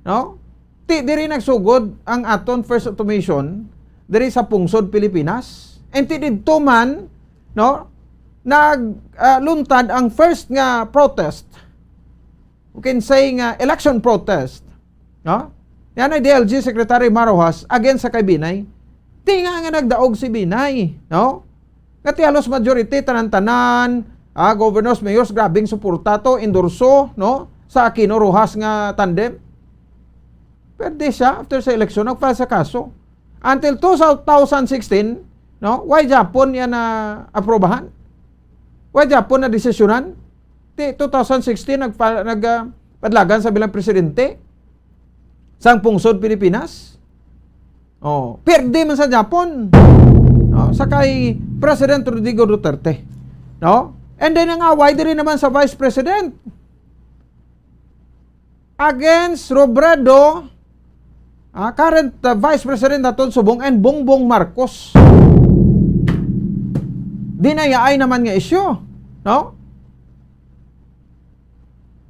no? Diri nagsugod ang aton first automation diri sa pungsod Pilipinas. And dito man, no, nagluntad ang first nga protest. We can say nga election protest, no? Yan ay DLG Secretary Maruhas against sa kay Binay. Tinga nga nagdaog si Binay, no? Kati halos majority tanan-tanan, governors, mayors, grabing suporta to, endorso, no? Sa Aquino Rojas nga tandem. Pwede siya after sa election nagfile sa kaso. Until 2016, no? Why Japon yan na aprobahan? Why Japon na desisyonan? 2016 nagpadlagan sa bilang presidente sang pungsod Pilipinas. Perde man sa Japon. No? Sa kay President Rodrigo Duterte. No? And then ang away din naman sa Vice President. Against Robredo, current Vice President naton subong and Bongbong Marcos. Dinayaay naman nga issue, no?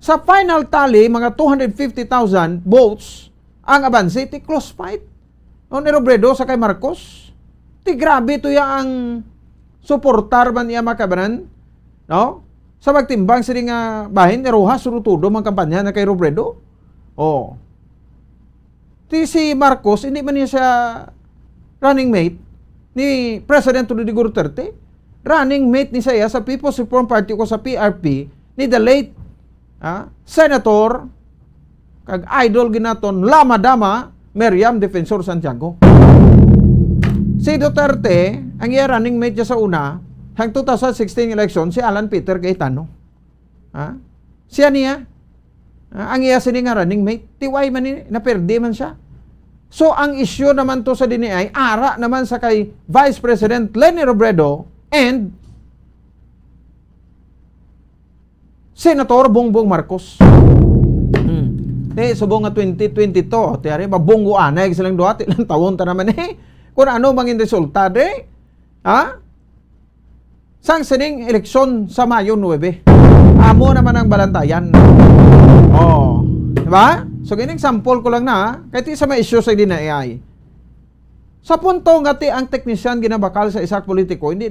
Sa final tally, mga 250,000 votes ang abansi, ti close fight. No, ni Robredo sa kay Marcos. Ti grabe to ya ang suportar man niya makabanan, no? Sa magtimbang sila nga bahin ni Rojas, surutudo mang kampanya na kay Robredo. Ti si Marcos, hindi man niya siya running mate ni President Rodrigo Duterte. running mate ni saya sa People's Reform Party ko sa PRP ni the late Senator kag idol ginaton Lama Dama Miriam Defensor Santiago. Si Duterte, ang iya running mate niya sa una, hang 2016 election, si Alan Peter Cayetano. Siya niya, ang iya sini nga running mate, tiway man ni, naperde man siya. So, ang issue naman to sa DNI, ara naman sa kay Vice President Leni Robredo and Senator Bongbong Marcos. Subong nga 2022, tiyari, mabunggo anay, silang duha, ilang taon ta naman kung ano mangin resultado sang sining eleksyon sa Mayo 9. Amo naman ang balantayan. Diba? So, gining sample ko lang na, kahit isa may issue sa DNI. Sa punto nga ang technician ginabakal sa isak politiko, hindi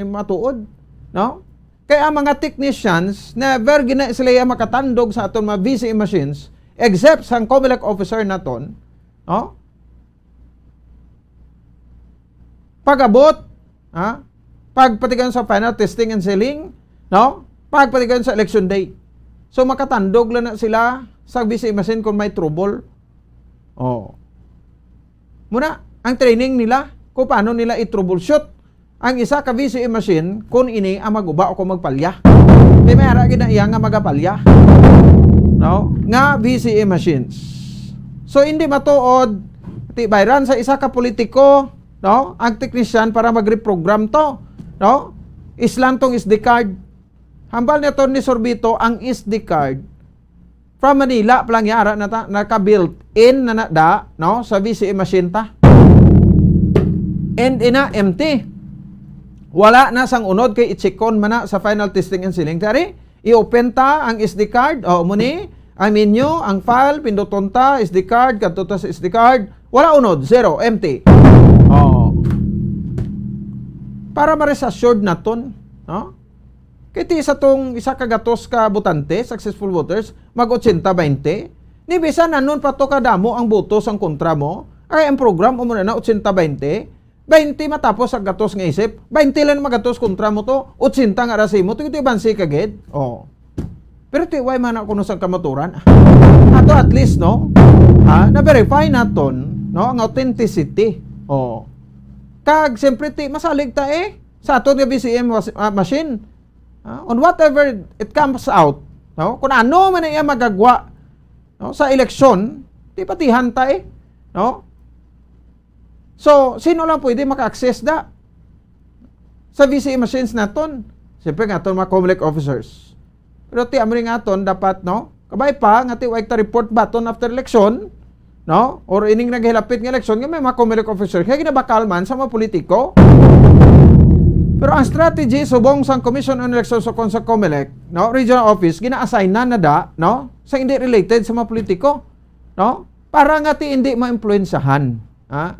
matuod. No? Kaya ang mga technicians, never gina sila makatandog sa aton mga VCE machines, except sang COMELEC officer naton, no? Pag-abot, pagpatigan sa final testing and sealing, no? Pagpatigan sa election day. So, makatandog lang na sila sa VCE machine kung may trouble. Muna, ang training nila kung paano nila i-troubleshoot ang isa ka VCE machine kung ini ang maguba o kung magpalya. May mayara gina iya nga magapalya. No? Nga VCE machines. So, hindi matuod tibayran sa isa ka politiko, no? Ang technician para mag-reprogram to. No? Islang tong SD card. Hambal nito ni Sorbito ang SD card from Manila palang yara na naka-built-in na no, sa VCE machine ta. And ina empty. Wala na sang unod kay i-checkon man na sa final testing and sealing. Tari, i-open ta ang SD card, muni, ang menu, ang file, pinduton ta, SD card, kadto ta sa SD card, wala unod, zero, empty. Para ma-rest assured naton, no? Kiti sa tong isa kagatos ka botante, successful voters, mag-80-20. Ni bisan nanon pa to kadamo ang boto sang kontra mo, ay ang program umuna na 80-20, 20 matapos ang gatos nga isip, 20 lang magatos kontra mo to, 80 nga rasimo, ito bansi kagid. Pero tiway man ako sa kamaturan. Ato at least, no? Na-verify naton, no? Ang authenticity. Kag, siyempre, masalig ta sa ato nga BCM machine. On whatever it comes out, no? Kung ano man iya magagwa, no? Sa eleksyon, di patihan ta no? So, sino lang pwede maka-access da sa VCE machines naton? Siyempre nga mga COMELEC officers. Pero ti amri nga aton dapat, no? Kabay pa nga ti ta report baton after election, no? Or ining naghilapit nga election nga may mga COMELEC officers kaya ginabakal man sa mga politiko. Pero ang strategy subong sang Commission on Elections sa COMELEC, no, regional office gina-assign na no, sa hindi related sa mga politiko, no? Para nga ti hindi ma-influensyahan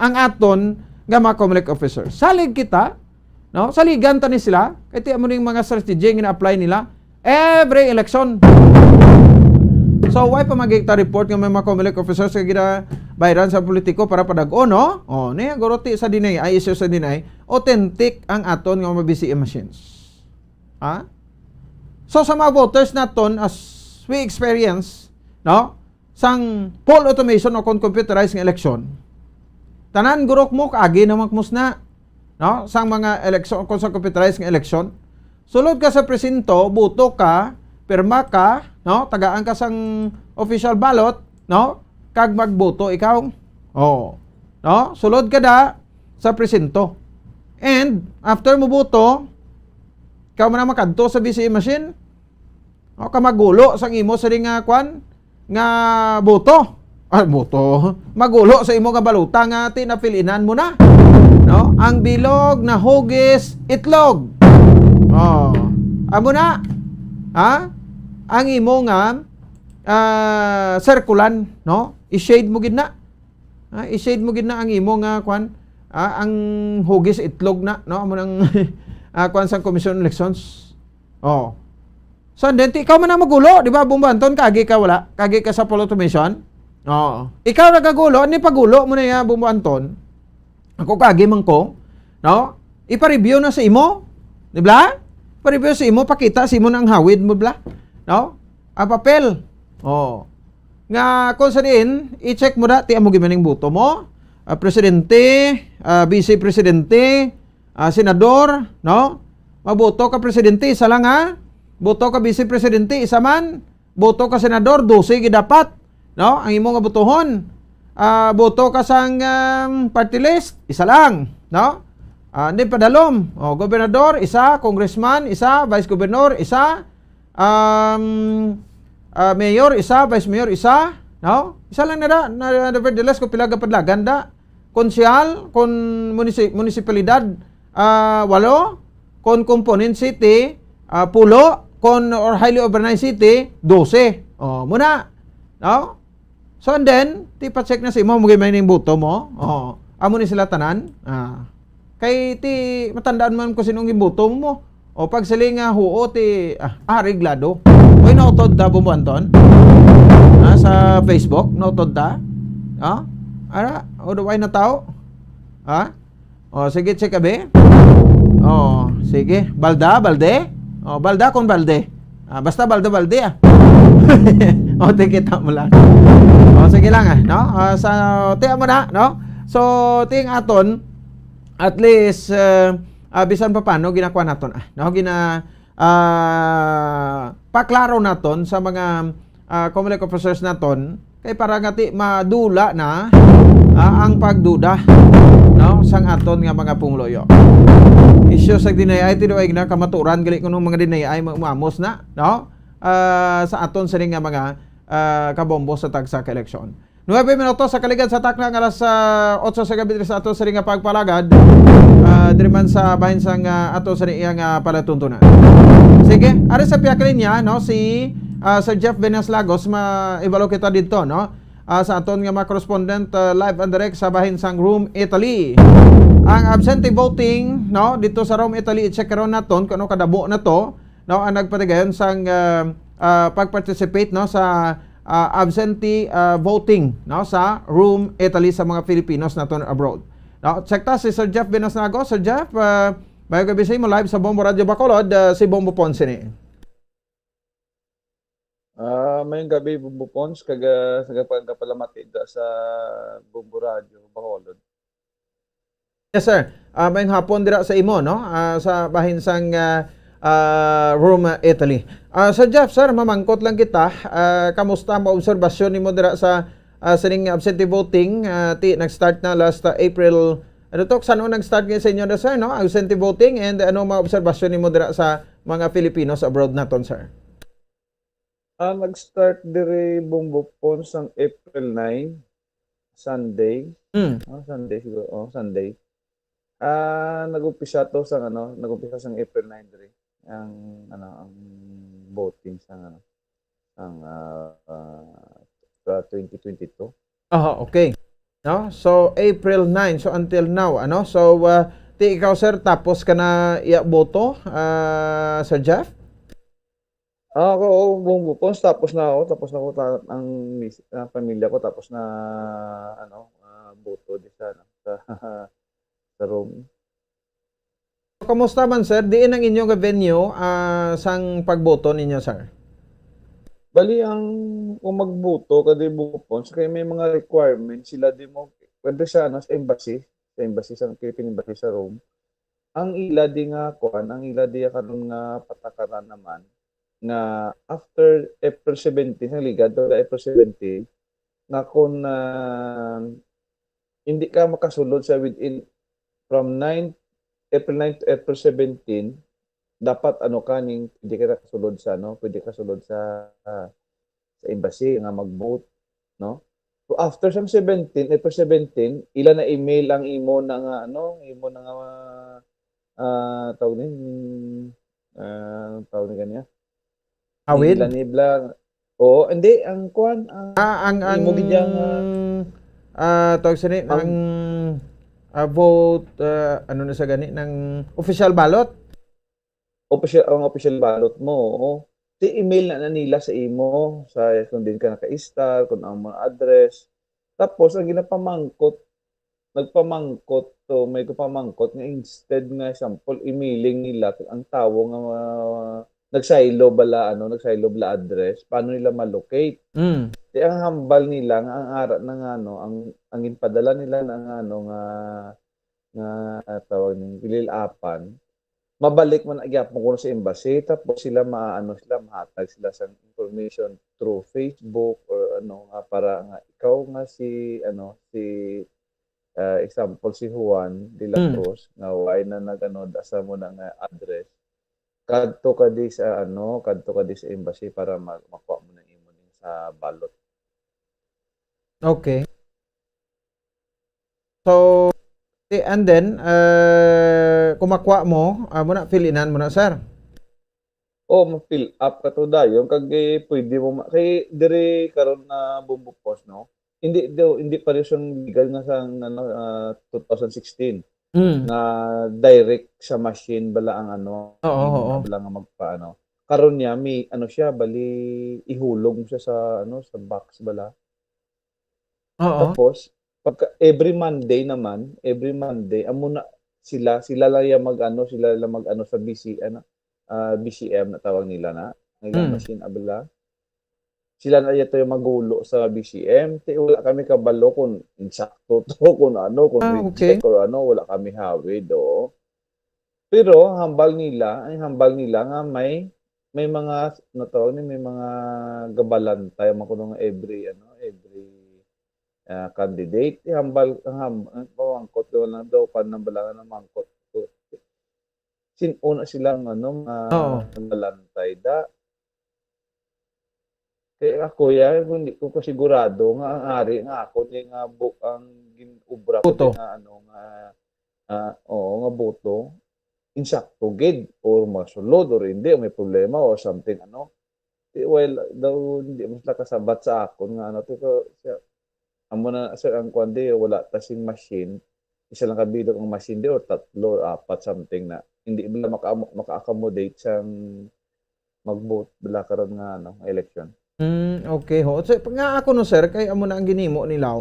ang aton nga mga COMELEC officers. Salig kita, no? Saligan ta ni sila kay ti amo ning mga strategy nga na-apply nila every election. So why pa magigta report nga may mga COMELEC officers nga gina-bayran sa politiko para padag-o, no? Ni goroti sa DNI, ay issue sa DNI, authentic ang aton nga mga BCE machines. So sa mga voters naton, as we experience, no? Sang poll automation o computerized nga election, tanan gurok mo kaagi naman musna, no? Sang mga election o sa computerized nga election, sulod ka sa presinto, buto ka, pirma ka, no? Tagaan ka sang official ballot, no? Kag magboto ikaw. No? Sulod ka da sa presinto. And after mo boto, ikaw man makadto sa VCE machine. O ka magulo sang imo sa nga kwan nga boto. Boto. Magulo sa imo nga baluta nga tinapilinan mo na. No? Ang bilog na hugis itlog. Amo na. Ang imo nga circulan, no? I-shade mo gid na. I-shade mo gid na ang imo nga kwan, ang hugis itlog na, no? Amo nang kwan sa Commission on Elections. So then ikaw man ang magulo, di ba? Bumbanton kagi ka wala. Kagi ka sa poll automation. Ikaw nagagulo, ni pagulo mo na ya Bumbanton. Ako kagi man ko, no? Ipa-review na sa imo, Di ba? Paribyo si imo pakita si imo nang hawid mo bla. No? Ang papel. Oh. Nga kung sa din, i-check mo da ti amo gimaning buto mo. Presidente, vice presidente, senador, no? Maboto ka presidente isa lang ha. Boto ka vice presidente isa man. Boto ka senador 12 gid dapat, no? Ang imo nga botohon. Boto ka sang party list isa lang, no? Hindi padalom. Gobernador isa, congressman isa, vice governor isa, mayor isa, vice mayor isa, no? Isa lang na nevertheless ko pila padlagan da. Konsyal, kon munisipalidad 8, kon component city 10, kon or highly urbanized city 12. Muna. No? So and then, ti pa-check na si mo mo may ning boto mo. Amo ni sila tanan. Kay ti matandaan man ko sinong giboto mo. Pag sila nga huo ti reglado. Oy nautod da bumuanton. Sa Facebook nautod da. Ara, why na tao? Sige, check abe. Sige. Balde. Balda kon balde. Basta balde. Tikita mo lang. Sige lang no? Tiyan mo na, no? So, ting aton, at least, bisan pa paano, ginakuha naton, no? Paklaro naton sa mga community officers naton, kay para ngati madula na ang pagduda, no? Sang aton nga mga pungloyo. Isyo sa dinayay tinuig na kamaturan gali kuno mga dinayay maamos na, no? Sa aton sa nga mga kabombo sa tagsa election. 9 minutos sa kaligad sa takna nga alas 8 sa gabi sa ato sa nga pagpalagad. Diri man sa bahin sang ato sa iyang palatuntunan. Sige, ari sa piyaklin niya, no? Si Sir Jeff Venas Lagos ma-evaluate kita dito, no? Sa aton nga mga correspondent live and direct sa bahin sang Rome, Italy. Ang absentee voting, no, dito sa Rome, Italy, i-check karon naton kung ano kadabo na to, no, ang nagpatigayon sang pag-participate, no, sa absentee voting, no, sa Rome, Italy sa mga Filipinos naton abroad. No, check ta si Sir Jeff Venas Lagos. Sir Jeff, bayo gabi sa mo live sa Bombo Radio Bacolod, si Bombo Ponce ni. Mayong gabi Bombo Pons kaga sa pagkapalamati sa Bombo Radio Bacolod. Yes sir. Mayong hapon dira sa imo, no? Sa bahin sang Rome, Italy. Sir Jeff, sir, mamangkot lang kita. Kamusta mo obserbasyon nimo dira sa sining absentee voting? Nag-start na last April. Ano to? Saan nag-start ngayon sa inyo na sir, no? Absentee voting, and ano mga obserbasyon nimo dira sa mga Filipinos abroad naton, sir? Nag-start diri Bombo Pons ang April 9, Sunday. Sunday siguro. Sunday. Nag-umpisa to nag-umpisa sang April 9 diri. Ang voting sang ang 2022. Okay. No? So April 9, so until now, ano? So ti ikaw sir tapos ka na boto, Sir Jeff? Ako, Bombo Pons, tapos na ako ang pamilya ko tapos na boto di sa Rome. Kamusta man sir? Diin ang inyong venue sang pagboto ninyo, sir? Bali kung magboto ka di Bombo Pons, kaya may mga requirements sila di mo pwede sa sa embassy sa Philippine Embassy sa Rome. Ang ila di nga ang ila di karon nga patakaran naman nga after April 17 ang ligad April 17 na kung hindi ka makasulod sa within from April 9 to April 17 dapat pwede ka kasulod sa embassy nga mag-vote, no? So after April 17 ila na email ang imo na tawag ni kanya Awid? Nibla. Hindi ang kuan ang imo gidyang tawag sa ni ang vote ano na sa gani ng official ballot. Official ballot mo. Di email na nila sa imo kung din ka naka-install, kung ang mga address. Tapos ang ginapamangkot nagpamangkot to, may kapamangkot nga instead nga example imiling nila ang tawo nga nagsaylo bala address, paano nila malocate? Di ang hambal nila nga ang ara ng ang inpadala nila ng nga tawag ng pililapan, mabalik man agyapon ko sa embassy, tapos sila mahatag sila sa information through Facebook or nga para nga ikaw nga si example si Juan de la Cruz nga way na asa mo ng address, kadto ka di sa embassy para makuha mo na imo sa balot. Okay. So, and then, kung makuha mo, muna, fill-inan mo na, sir. Ma-fill up ka to dayon, kag pwede mo, kay dire karon na bumbupos, no? Hindi pa rin siyang legal nga sa 2016. Na direct sa machine bala ang bala nga magpaano. Karon niya may siya bali ihulog mo siya sa sa box bala. Tapos pagka every Monday amo na sila lang yung mag sa BCM na tawag nila na machine abala. Sila na ito yung magulo sa BCM. Wala kami kabalo kung insakto to, kung reject or wala kami hawid. Pero hambal nila nga may mga natawag may mga gabalantay makuno nga every candidate. Hambal pamangkot wala daw panambalangan ng mangkot. Sinuna silang gabalantay da. Kaya ako hindi ko sigurado nga ang ari nga ako nga book ang ginubra ko nga nga boto insakto gid or masulod or hindi may problema or something daw hindi mas nakasabat sa akon nga amo na sir ang kwande wala tasing machine isa lang kabilog ang machine or tatlo or apat something na hindi bala maka-accommodate sang mag-vote bala karon nga election. Okay ho. So, nga ako sir, kay amo na ang ginimo nila.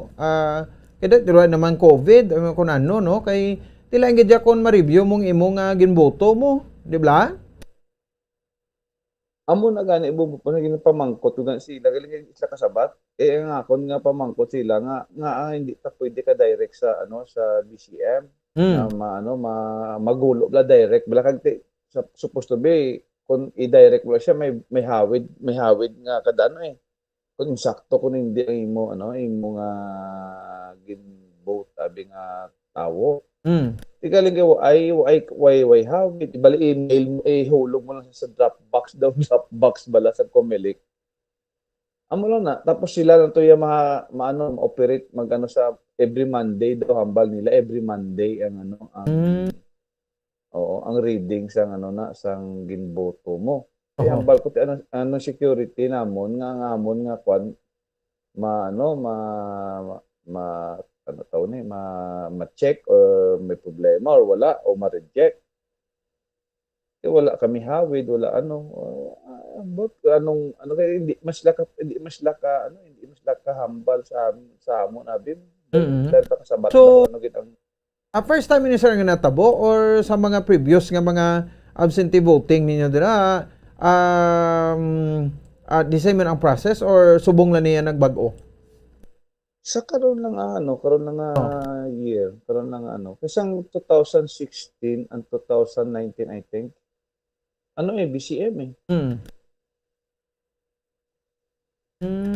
Kaya tiruan naman COVID, kung no? Kay tila ang gidya kon ma-review mong imong ginboto mo, di ba? Amo na gani ibo pa pamangkot nga sila galing isa kasabat. Ang akon nga pamangkot sila nga hindi ta pwede ka direct sa sa BCM. Magulo bla direct bla kag supposed to be kung i-direct mo siya may hawid nga kada kung sakto kung hindi imo nga gin-vote abi nga tawo tigaling kayo ay hawid bali email mo hulog mo lang sa Dropbox bala sa Comelec amo lang na tapos sila lang to yung operate sa every Monday daw hambal nila every Monday ang ang reading sang sang ginboto mo. Kaya hambal ko security namon nga kwan ma-check or may problema or wala o ma-reject. Wala kami hawid, wala hindi mas laka hambal sa amon abi. So first time ni sir nga natabo or sa mga previous nga mga absentee voting ninyo dira the same ang process or subong lang niya nagbag-o? Sa karon lang year, karon lang kasi ang 2016 and 2019 I think BCM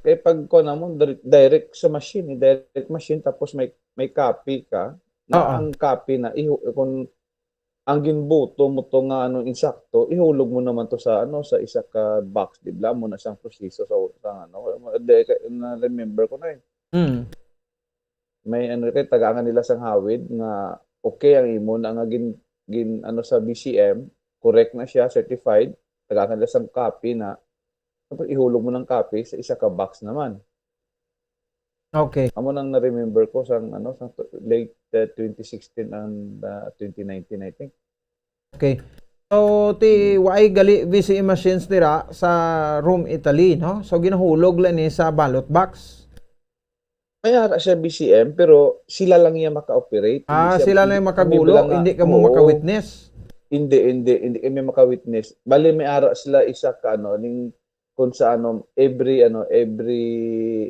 Kaya pag ko namon direct sa machine, tapos may copy ka. Ang copy na kung ang ginboto mo to nga insakto ihulog mo naman to sa sa isa ka box dibla mo na siyang proseso sa na remember ko na may kay tagangan nila sang hawid nga okay ang imo na nga gin sa BCM correct na siya certified tagangan nila sang copy na tapos ihulog mo ng copy sa isa ka box naman. Okay. Amo nang na-remember ko sang sa late 2016 and 2019 I think. Okay. So why gali VCM machines dira sa Rome, Italy, no? So ginahulog lang ni sa ballot box. may ara siya BCM pero sila lang yung maka-operate. Sila lang yung makagulo, hindi ka mo maka-witness. Hindi kami maka-witness. Bali may ara sila isa ka ning kung sa every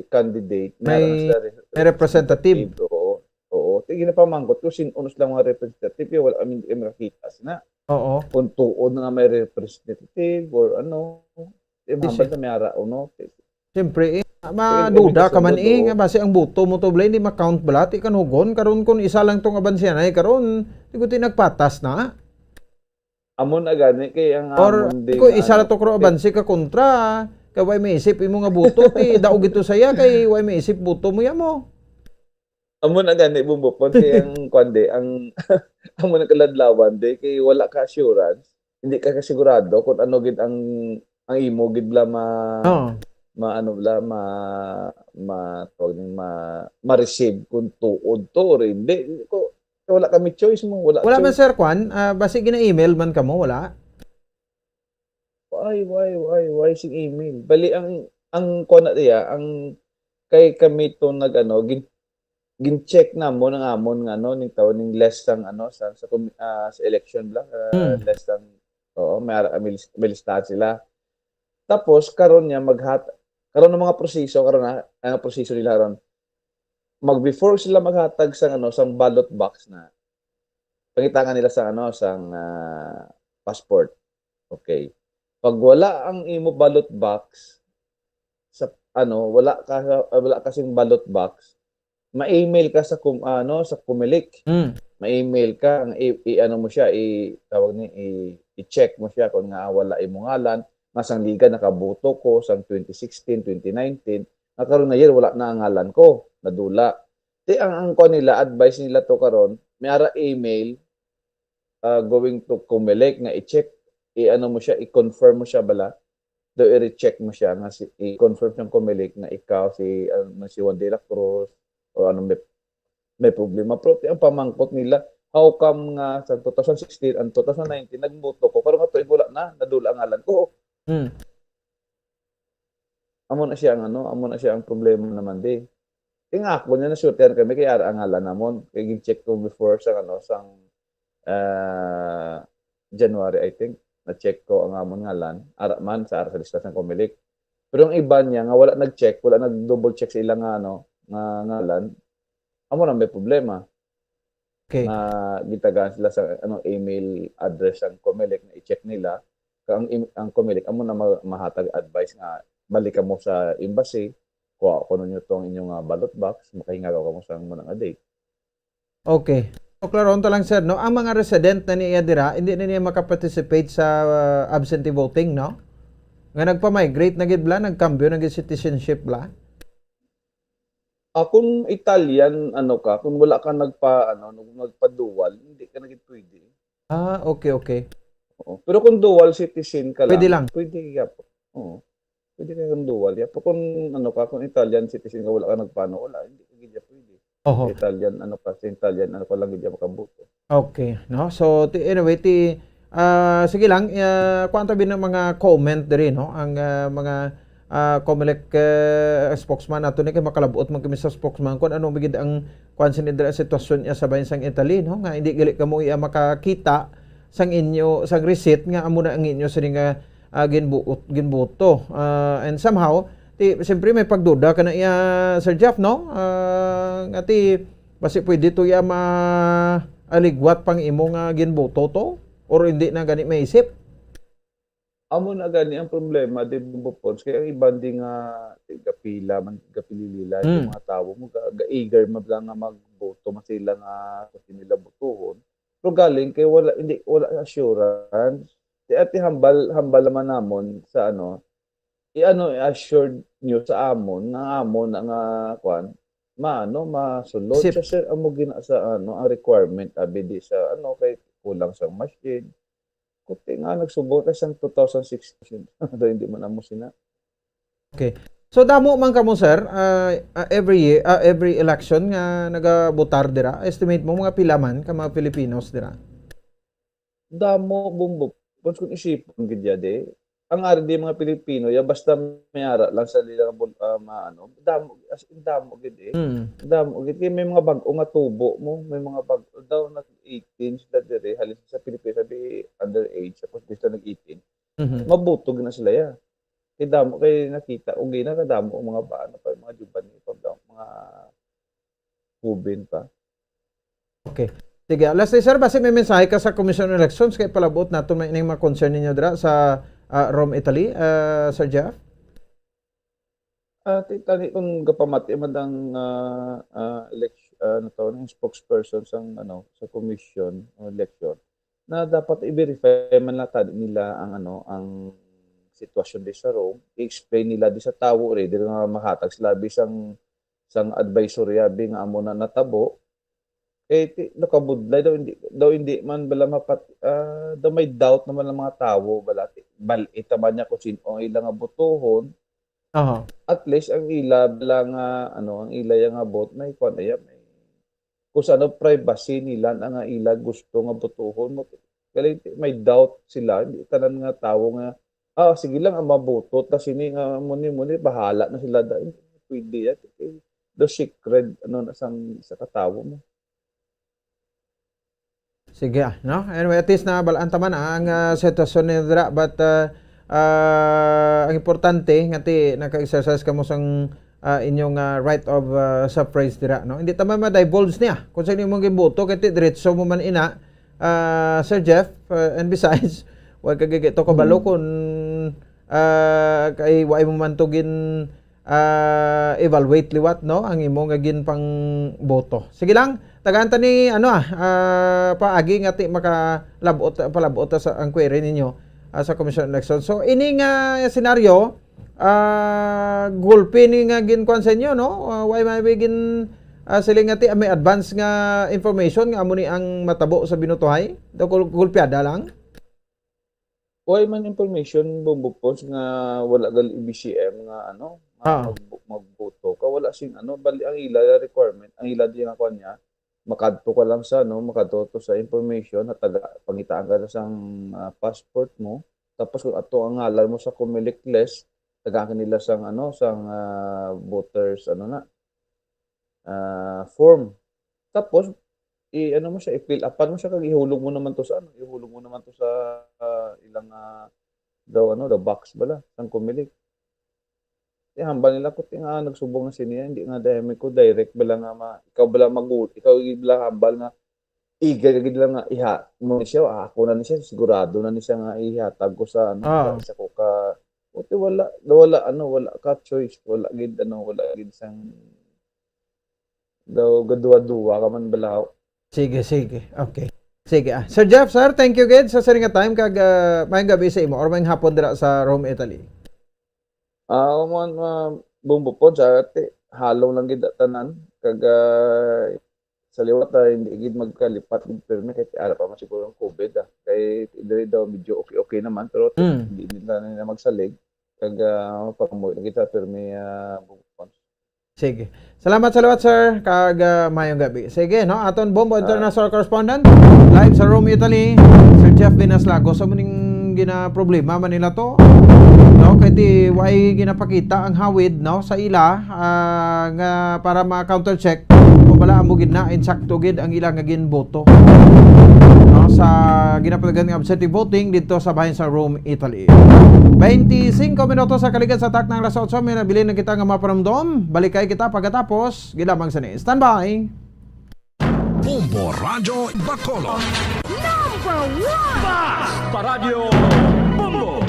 candidate May representative. Oo. Tingin na pamangkot ko unos lang mga representative wala kami makakita na. Oo. Kung tuod na may representative or mambal na may ara Siyempre, maduda ka man nga base ang buto mo to blay, hindi ma-count balat, ikan hugon, karon kun isa lang tong abansyan ay karon, di ko nagpatas na. Amon na gani, kay ang or ko isa lang to kro abansi ka kontra, kay way may isip imo nga buto, ti daog ito saya, kay way may isip buto mo yamo. Amon na gani, bumbupon, kay ang kwande, ang amon na kaladlawan, kay wala ka assurance, hindi ka kasigurado kung ano gid ang imo gid bla ma-receive kung tuod to or hindi. Wala kami choice mo. Wala man sir Kwan, basi gina-email man ka mo, wala? Why sing email? Bali ang kwan na diya, ang kay kami to gin-check na mo ng amon nga ning taon ning less than sa election lang less than may listahan sila. Tapos karon niya karon ng mga proseso ang proseso nila karon before sila maghatag sang ballot box na pangitangan nila sang passport. Okay, pag wala ang imo ballot box sa wala kasing ballot box, ma-email ka sa Comelec. Ma-email ka ang mo siya i-check mo siya kung nga wala imo ngalan masang liga nakaboto ko sang 2016, 2019, nakaroon na year wala na ang ngalan ko, nadula. Ang nila, advice nila to karon, may ara email going to Comelec nga i-check, mo siya, i-confirm mo siya bala, do i-recheck mo siya nga i-confirm siyang Comelec na ikaw si Juan de la Cruz o may problema. Pero ang pamangkot nila, how come nga sa 2016 and 2019 nagboto ko, karon nga to wala na, nadula ang ngalan ko. Amo na siya ang problema naman di. Tinga ako niya na shooter kami kay ara ang ngalan namon. Kay check ko before sang January I think. Na-check ko ang amon ngalan ara man sa lista ng Comelec. Pero ang iba niya nga wala nag-check, wala nag-double check sa ilang nga ngalan. Amo na may problema. Okay. Na gitagaan sila sa email address ang Comelec na i-check nila. Ang Comelec amo na mahatag advice nga balik ka mo sa embassy kuha ko ninyo tong inyong ballot box makahinga ka mo sa munang date. Okay. So klaron ta lang sir no, ang mga resident na niya dira hindi na niya makaparticipate sa absentee voting no? Nga nagpa-migrate na gid bla, nagkambyo na gid citizenship bla. Kung Italian kung wala ka nagpa-dual, hindi ka na gid pwede. Okay. Pero kung dual citizen ka lang, pwede ka po. Oo. Pwede ka kung dual. Kung kung Italian citizen ka, wala ka nagpano, wala, hindi ka gidya pwede. Italian, Italian, lang gidya makabuto. Okay, no? So, anyway, sige lang, kwanta bin ng mga comment diri, no? Ang mga Comelec spokesman nato ni kay makalabuot man kami sa spokesman kung ano bigid ang kwansin ni dira sitwasyon niya sa bansang Italy, no? Nga hindi gali kamo makakita sang inyo sang receipt nga amo na ang inyo sa nga ginboto and somehow siyempre may pagduda kana iya Sir Jeff no nga basi pwede to ya aligwat pang imo nga ginboto to or hindi na gani maisip amo na gani ang problema di bupons kay ang ibanding nga gapilila yung mga tawo mo ga-eager mabla nga magboto masila nga kasi nila botohon. Pero galing kay wala assurance. Ati hambal naman namon sa i-assured nyo sa amon nga kwan masulod sa sir amo gina sa ang requirement abidi sa kay kulang sa machine. Kuti nga nagsubot sa 2016 hindi man amo sina. Okay. So damo man kamo sir every year every election nga nagabotar dira estimate mo mga pila man ka mga Filipinos dira damo bumbo kung isipon gid de ang ari di mga Pilipino ya basta may ara lang sa nila maano damo as in damo gid damo gid may mga bag-o nga tubo mo may mga bag-o daw nag 18 sila dire halos sa Pilipinas sabi underage tapos basta nag 18 mabutog na sila ya kay damo kay nakita ug gina kadamo ang mga bana pa mga juban pa daw mga hubin pa. Okay. Sige, last day sir, basi may mensahe ka sa Commission on Elections kay palabot nato may ining mga concern ninyo dira sa Rome, Italy, Sir Jeff? Tani kung gapamati madang election spokesperson sang sa commission o election na dapat i-verify man nila ang ang sitwasyon di sa Rome, i-explain nila di sa tawo ready nga mahatag sila bisang sang advisory abi nga amo na natabo nakabudlay daw hindi man bala daw may doubt naman ng mga tawo balita man niya kung sino ang ilang nga botohon. At least ang ila lang ang ila yang nga bot may kuan may kung ano privacy nila ang ila gusto nga botohon mo kaya may doubt sila hindi tanan nga tawo nga sige lang ang maboto ta sini nga muni bahala na sila da pwede at the secret na sa katawo mo. Sige, no? Anyway, at least na balaan taman ang sitwasyon nila but ang importante ngati naka-exercise kamo sang inyong right of suffrage dira, no? Hindi taman ma-divulge niya kung sino imong giboto kay diretso mo man ina Sir Jeff and besides wa kagigito ko balo kun kay wa mo man tugin evaluate liwat no ang imong gin pang boto. Sige lang tagaanta ni paagi nga ti palabot sa ang query ninyo sa Commission on Elections. So ining senaryo gulpi ni nga ginkuan sa inyo no why may begin siling nga ti may advance nga information nga amo ni ang matabo sa binutuhay daw gulpiada lang. Why man information bumbupos nga wala gal EBCM nga magboto ka wala sing bali ang ila requirement ang ila di nga kuan niya makadto ka lang sa makadto sa information na taga pangitaan ka sang passport mo tapos kung ato ang ngalan mo sa Comelec list taga nila sang sang voters form tapos mo siya i-fill upan mo siya kag ihulog mo naman to sa ilang daw box bala sang Comelec. Hambal nila ko nga nagsubong na siniya hindi nga dahil ko direct bala nga ikaw bala ikaw bala hambal nga igagid lang nga iha mo siya ako na ni siya sigurado na ni siya nga ihatag ko sa sa ko ka wala ka choice wala gid sang daw gadwa-duwa ka man bala. Sige okay sige Sir Jeff sir thank you gid sa nga time kag maayong gabi sa imo or maayong hapon dira sa Rome, Italy. Bumbo po sa halong lang gid tanan kag sa liwat hindi gid magkalipat gid permi kay ara pa man siguro ang COVID kay dili daw medyo okay naman pero hindi nila magsalig kag pagmo kita permi bumbo po. Sige. Salamat sa liwat sir kag mayong gabi. Sige no aton Bombo International Correspondent live sa Rome, Italy Sir Jeff Binaslago sa muning gina problema man nila to no kay di way ginapakita ang hawid no sa ila nga para ma-counter check kung wala mo gid na insakto gid ang ila nga ginboto no sa ginapadagan nga absentee voting dito sa bahin sa Rome, Italy. 25 minutos sa kaligan sa tak ng alas 8 may nabili na kita nga maparamdom balik kay kita pagkatapos gilamang sa ni standby. Bombo Radio Bacolod Number 1 Basta Radio Bombo.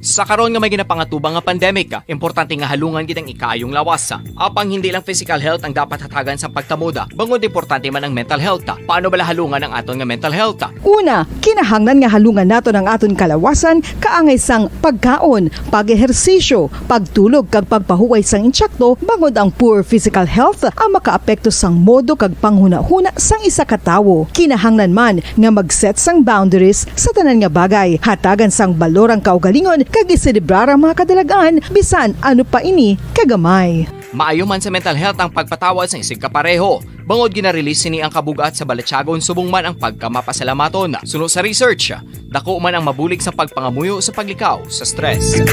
Sa karon nga may ginapangatubang nga pandemic, importante nga halungan gid ang ikayong lawas. Apang hindi lang physical health ang dapat hatagan sa pagtamuda, bangod importante man ang mental health. Paano bala halungan ang aton nga mental health? Una, kinahanglan nga halungan nato ang aton kalawasan kaangay sang pagkaon, pag-ehersisyo, pagtulog kag pagpahuway sang insyakto bangod ang poor physical health ang makaapekto sang modo kag panghuna-huna sang isa ka tawo. Kinahanglan man nga mag-set sang boundaries sa tanan nga bagay, hatagan sang balorang kaugalingon kag iselebrar ang mga kadalagan bisan ano pa ini kagamay. Maayo man sa mental health ang pagpatawad sa isig kapareho. Bangod ginarelease sini ang kabugat sa Balechagon subong man ang pagkamapasalamaton. Suno sa research, dako man ang mabulig sa pagpangamuyo sa paglikaw sa stress.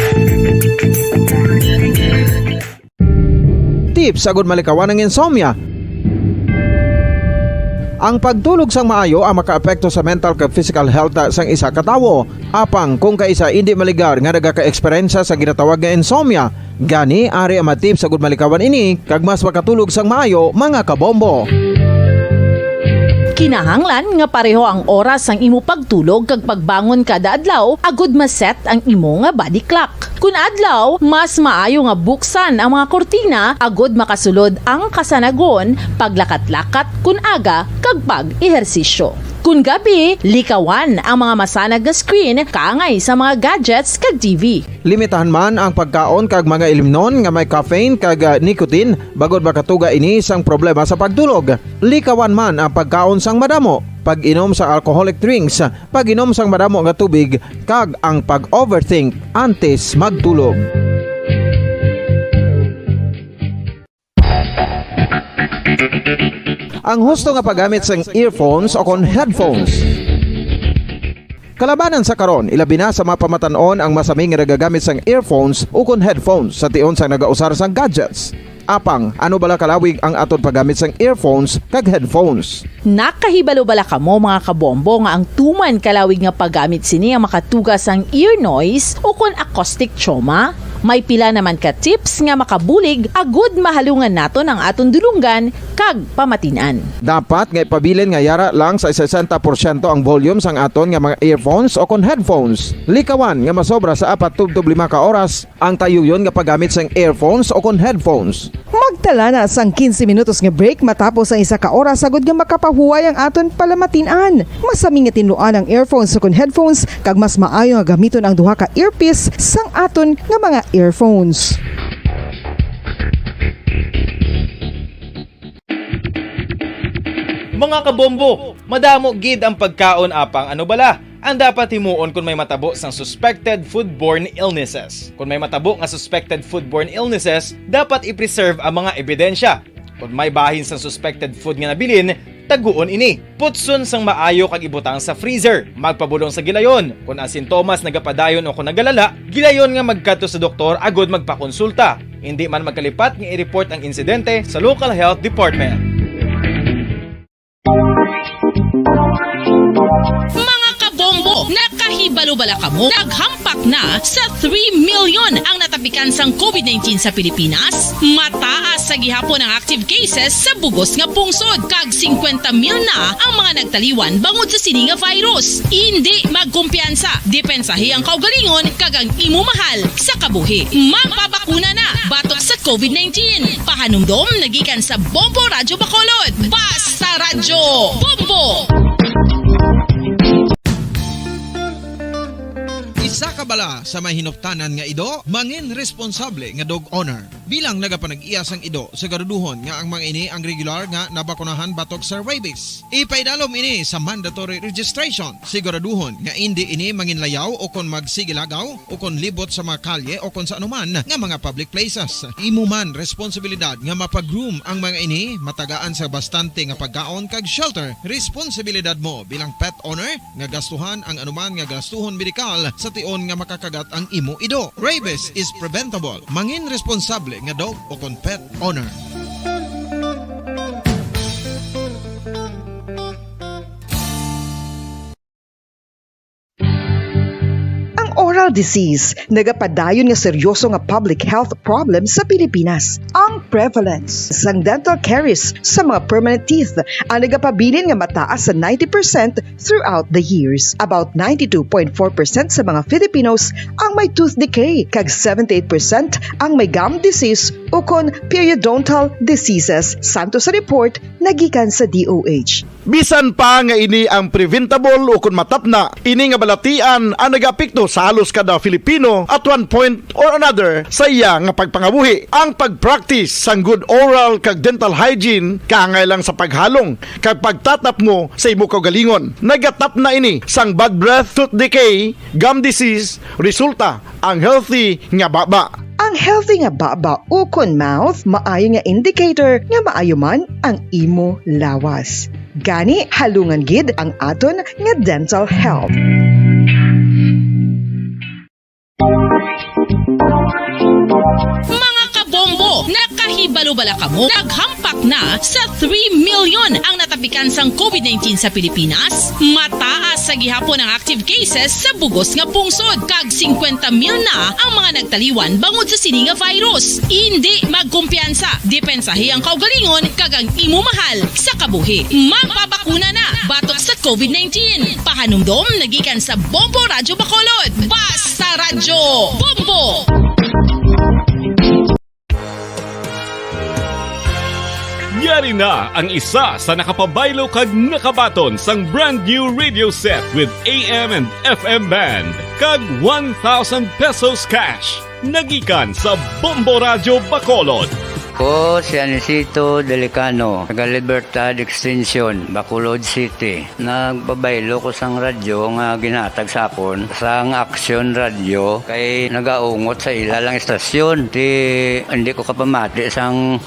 Tips agud malikawan ng insomnia. Ang pagtulog sang maayo ang makaapekto sa mental kag physical health sang isa ka tawo. Apang kung kaisa hindi maligar nga nagaka-eksperyensya sa ginatawag nga insomnia, gani ari ang tips agud malikawan ini kag mas makatulog sang maayo mga kabombo. Kinahanglan nga pareho ang oras ang imo pagtulog kag pagbangon kada adlaw agud maset ang imo nga body clock. Kun adlaw, mas maayo nga buksan ang mga kortina agud makasulod ang kasanagon, paglakat-lakat kun aga kag pag-ehersisyo. Kun gabi, likawan ang mga masanag nga screen kaangay sa mga gadgets kag TV. Limitahan man ang pagkaon kag mga ilimnon nga may caffeine kag nicotine bagod makatuga ini sang problema sa pagtulog. Likawan man ang pagkaon sang madamo, pag-inom sa alcoholic drinks, pag-inom sang madamo nga tubig kag ang pag-overthink antes magtulog. Ang husto nga paggamit sang earphones o kon headphones. Kalabanan sa karon, ilabi na sa mga pamatanon ang masaming nga nagagamit sang earphones o kon headphones sa tion sang nagausar sang gadgets. Apang, ano bala kalawig ang aton paggamit sang earphones kag headphones? Nakahibalo bala kamo mga kabombo nga ang tuman kalawig nga paggamit sini ang makatugas ang ear noise o kon acoustic trauma? May pila naman ka tips nga makabulig agud mahalungan naton ang aton dulunggan kag pamatinan. Dapat nga ipabilin nga yara lang sa 60% ang volume sang aton nga mga earphones o kon headphones. Likawan nga masobra sa 4-5 ka oras ang tayuyon nga paggamit sang earphones o kon headphones. Magtala na sang 15 minutos nga break matapos ang 1 ka oras agud nga makapahuway ang aton palamatinan. Masami nga tinluan ang earphones o kon headphones kag mas maayo nga gamiton ang duha ka earpiece sang aton nga mga earphones. Mga kabombo, madamo gid ang pagkaon apang ano bala. Ang dapat himuon kung may matabo sang suspected foodborne illnesses. Kung may matabo nga suspected foodborne illnesses, dapat i-preserve ang mga ebidensya. Kung may bahin sang suspected food nga nabilin, taguon ini. Putson sang maayo kag ibutang sa freezer. Magpabulong sa gilayon. Kung ang sintomas nagapadayon o kung nagalala, gilayon nga magkadto sa doktor agud magpakonsulta. Hindi man magkalipat nga i-report ang insidente sa local health department. Mga kabombo, nakahibalo bala kamo? Naghampak na sa 3 million ang natapikan sang COVID-19 sa Pilipinas. Mataas sa gihapon ang active cases sa bugos nga pungsod. Kag 50 mil na ang mga nagtaliwan bangod sa sini nga virus. Hindi magkumpiyansa. Depensahi ang kaugalingon kag ang imo mahal sa kabuhi. Magpabakuna na batok sa COVID-19. Pahanumdom nagikan sa Bombo Radyo Bacolod. Basta Radyo Bombo! Isa ka bala sa may hinuptanan nga ido, mangin responsable nga dog owner. Bilang nagapanag-iyas ang ido, siguraduhon nga ang mga ini ang regular nga nabakunahan batok sa rabies. Ipaidalom ini sa mandatory registration. Siguraduhon nga hindi ini manginlayaw o kon magsigilagaw o kon libot sa mga kalye o kon sa anuman nga mga public places. Imo man responsibilidad nga mapag-groom ang mga ini, matagaan sa bastante nga pagkaon kag shelter. Responsibilidad mo bilang pet owner nga gastuhan ang anuman nga gastuhon medikal sa tion nga makakagat ang imo ido. Rabies is preventable. Mangin responsable nga dog o kon pet owner. Oral disease, nagapadayon nga seryoso nga public health problem sa Pilipinas. Ang prevalence sang dental caries sa mga permanent teeth ang nagapabilin nga mataas sa 90% throughout the years. About 92.4% sa mga Filipinos ang may tooth decay, kag 78% ang may gum disease o kon periodontal diseases. Santo sa report nagikan sa DOH. Bisan pa nga ini ang preventable o kung matapna, ini nga balatian ang nagapikto sa halos kada Filipino at one point or another sa iya nga pagpangabuhi. Ang pag-practice sang good oral kag dental hygiene kaangay lang sa paghalong kag pagtatap mo sa imo kaugalingon. Nagatap na ini sang bad breath, tooth decay, gum disease, resulta ang healthy nga baba. Ang healthy nga baba ukon mouth maayo nga indicator nga maayo man ang imo lawas. Gani halungan gid ang aton nga dental health. Mga kabombo, nakahibalo-bala ka mo? Naghampak na sa 3 million ang natapikan sang COVID-19 sa Pilipinas. Mataas sa gihapon ang active cases sa bugos nga pungsod. Kag 50 mil na ang mga nagtaliwan bangod sa sini nga virus. Hindi magkumpiyansa. Depensahi ang kaugalingon kag ang imo mahal sa kabuhi. Magpabakuna na batok sa COVID-19. Pahanumdom nagikan sa Bombo Radyo Bacolod. Basta Radyo Bombo! Yari na ang isa sa nakapabaylo kag nakabaton sang brand new radio set with AM and FM band kag 1,000 pesos cash. Nagikan sa Bombo Radyo Bacolod. Ko si Anisito Delicano, taga Libertad Extension, Bacolod City. Nagbabaylo ko sang radyo nga ginatag sapon sang Action Radio kay nagaungot sa ilalang estasyon. Hindi ko kapamati sang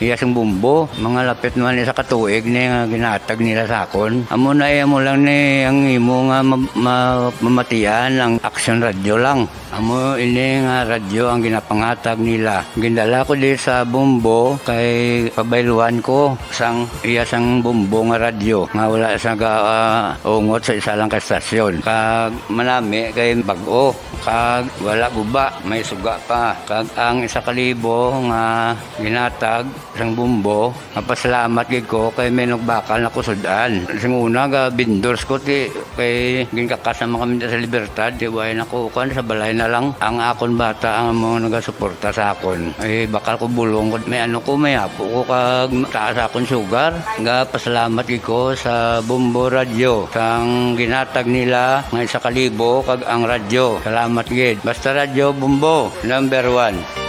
iyasang bumbo, mga lapit naman sa katuig ni nga ginatag nila sa akon. Amo na mo lang ni ang imo nga mamatian ang Action Radio lang. Amo ini nga radyo ang ginapangatag nila. Gindala ko di sa bumbo kay pabayluan ko sang iyasang bumbo nga radyo nga wala sa ungot sa isa lang ka estasyon. Kag manami kay bag-o kag wala guba, may suga pa. Kag ang 1,000 nga ginatag sang bumbo, mapasalamat gid ko kay may nagbakal na kusudan. Sing una ga bindors ko ti kay ginkakasama kami sa Libertad, di way nakukuan sa balay na lang ang akon bata ang mga nagasuporta sa akon. Ay bakal ko bulong ko may may apo ko kag taas akon sugar. Ga pasalamat gid ko sa Bombo Radio sang ginatag nila nga 1,000 kag ang radyo. Salamat gid. Basta Radyo Bombo number 1.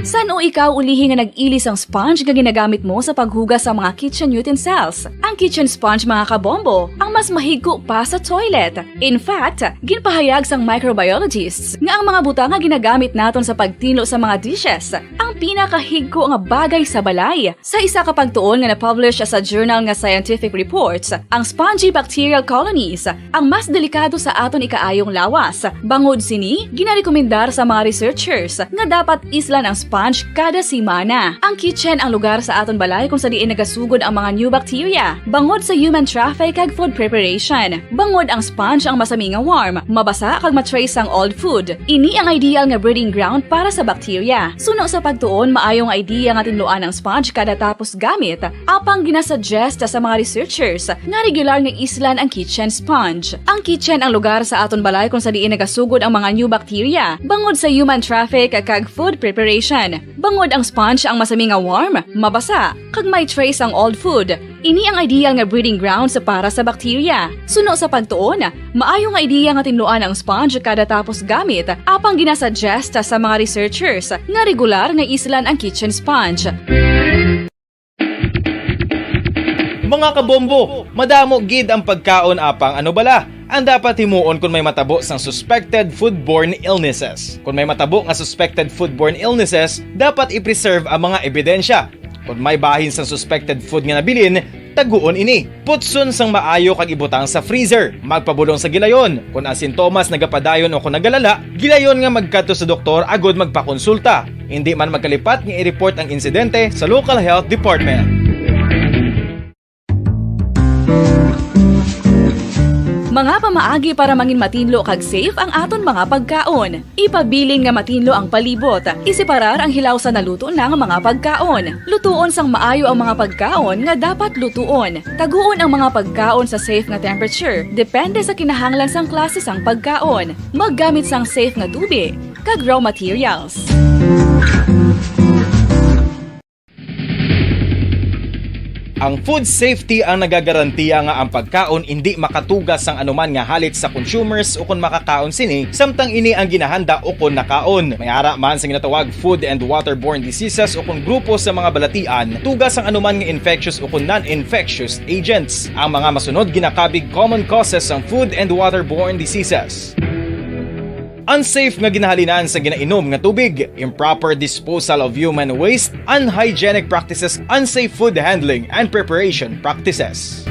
San o ikaw ulihi nga nag-ilis ang sponge nga ginagamit mo sa paghugas sa mga kitchen utensils? Ang kitchen sponge mga kabombo, ang mas mahigko pa sa toilet. In fact, ginpahayag sang microbiologists nga ang mga butang nga ginagamit naton sa pagtinlo sa mga dishes ang pinakahigko nga bagay sa balay. Sa isa ka pagtuon nga na-publish sa journal nga Scientific Reports, ang spongy bacterial colonies ang mas delikado sa aton ikaayong lawas. Bangod sini, ginarekomendar sa mga researchers nga dapat islan ang sponge kada simana. Ang kitchen ang lugar sa aton balay kung sa diin nagasugod ang mga new bacteria. Bangod sa human traffic kag food preparation. Bangod ang sponge ang masami nga warm, mabasa kag matrace ang old food. Ini ang ideal nga breeding ground para sa bacteria. Suno sa pagtuon, maayong idea nga tinluan ang sponge kada tapos gamit. Apang ginasuggest sa mga researchers nga regular nga islan ang kitchen sponge. Ang kitchen ang lugar sa aton balay kung sa diin nagasugod ang mga new bacteria. Bangod sa human traffic kag food preparation. Bangod ang sponge ang masami nga warm, mabasa, kag may trace ang old food. Ini ang ideal nga breeding ground sa para sa bacteria. Suno sa pagtuon, maayo nga idea nga tinluan ang sponge kada tapos gamit, apang ginasuggest sa mga researchers nga regular nga islan ang kitchen sponge. Mga kabombo, madamo gid ang pagkaon apang ano bala. Ang dapat himuon kung may matabo sang suspected foodborne illnesses. Kung may matabo nga suspected foodborne illnesses, dapat i-preserve ang mga ebidensya. Kung may bahin sang suspected food nga nabilin, taguon ini. Putson sang maayo kag ibutang sa freezer. Magpabulong sa gilayon. Kung ang sintomas nagapadayon o kung nagalala, gilayon nga magkadto sa doktor agod magpakonsulta. Hindi man magkalipat nga i-report ang insidente sa local health department. Mga pamaagi para mangin matinlo kag safe ang aton mga pagkaon. Ipabilin nga matinlo ang palibot. Isiparar ang hilaw sa naluto ng mga pagkaon. Lutuon sang maayo ang mga pagkaon nga dapat lutuon. Taguon ang mga pagkaon sa safe nga temperature. Depende sa kinahanglan sang klase sang pagkaon. Maggamit sang safe nga tubig kag raw materials. Ang food safety ang nagagarantiya nga ang pagkaon hindi makatugas sang anuman nga halit sa consumers o kung makakaon sini, samtang ini ang ginahanda o kung nakaon. May ara man sa ginatawag food and waterborne diseases o kung grupo sa mga balatian, tugas ang anuman nga infectious o kung non-infectious agents. Ang mga masunod ginakabig common causes ng food and waterborne diseases. unsafe nga ginahalinan sa ginainom nga tubig, improper disposal of human waste, unhygienic practices, unsafe food handling and preparation practices.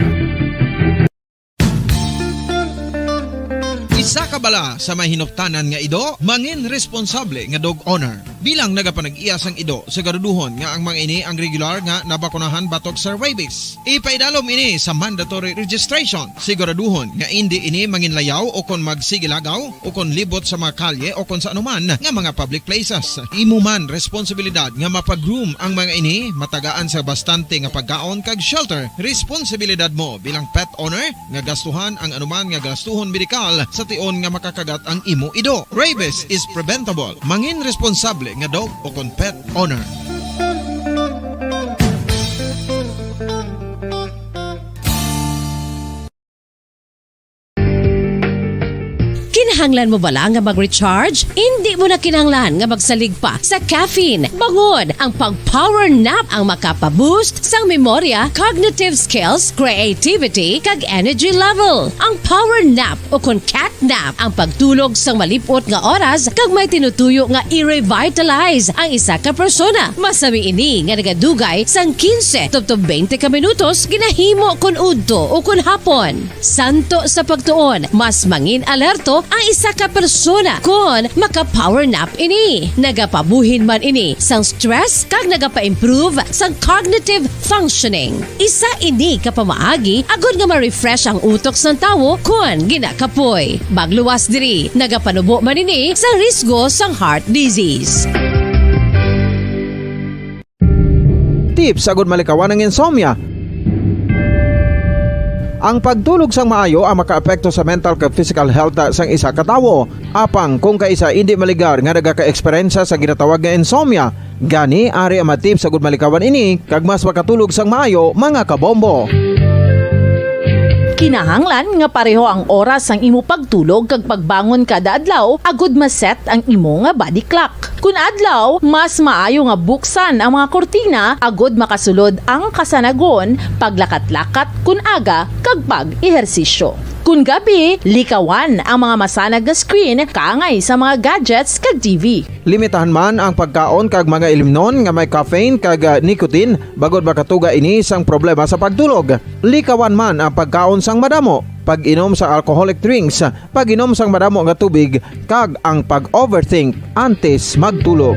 Isa ka bala sa may hinuptanan nga ido, mangin responsable nga dog owner. Bilang nagapanag-iyas ang ido, siguraduhon nga ang mga ini ang regular nga nabakunahan batok sa rabies. Ipaidalom ini sa mandatory registration. Siguraduhon nga hindi ini manginlayaw o kon magsigilagaw o kon libot sa mga kalye o kon sa anuman nga mga public places. Imo man responsibilidad nga mapag-groom ang mga ini, matagaan sa bastante nga pagkaon kag shelter. Responsibilidad mo bilang pet owner nga gastuhan ang anuman nga gastuhon medikal sa tion nga makakagat ang imo ido. Rabies is preventable. Mangin responsable nga dog o kon pet owner. Kinahanglan mo bala nga mag-recharge? Hindi mo na kinahanglan nga magsalig pa sa caffeine. Bangod, ang pag-power nap ang makapaboost sang memorya, cognitive skills, creativity, kag energy level. Ang power nap o kon cat nap ang pagtulog sang malipot nga oras kag may tinutuyo nga i-revitalize ang isa ka persona. Masami ini nga nagadugay sang 15 to 20 ka minutos ginahimo kun udto o kun hapon. Santo sa pagtuon, mas mangin alerto ang isa ka persona kung maka-power nap ini. Nagapabuhin man ini sang stress kag nagapa-improve sang cognitive functioning. Isa ini kapamaagi agud nga ma-refresh ang utok sang tawo kung ginakapoy. Bagluwas diri, nagapanubo man ini sa risgo sang heart disease. Tips agud malikawan ng insomnia. Ang pagtulog sang maayo ang makaapekto sa mental kag physical health sang isa ka tawo. Apang kung kaisa hindi maligar nga nagaka-eksperyensya sa ginatawag nga insomnia, gani ari ang matip sa gud malikawan ini kag mas makatulog sang maayo mga kabombo. Kinahanglan nga pareho ang oras ang imo pagtulog kag pagbangon kada adlaw agud maset ang imo nga body clock. Kun adlaw, mas maayo nga buksan ang mga kortina agud makasulod ang kasanagon, paglakat-lakat kun aga kag pag-ehersisyo. Kun gabi, likawan ang mga masanag nga screen kaangay sa mga gadgets kag TV. Limitahan man ang pagkaon kag mga ilimnon nga may caffeine kag nicotine bagod makatuga ini sang problema sa pagtulog. Likawan man ang pagkaon sang madamo, pag-inom sa alcoholic drinks, pag-inom sang madamo nga tubig kag ang pag-overthink antes magtulog.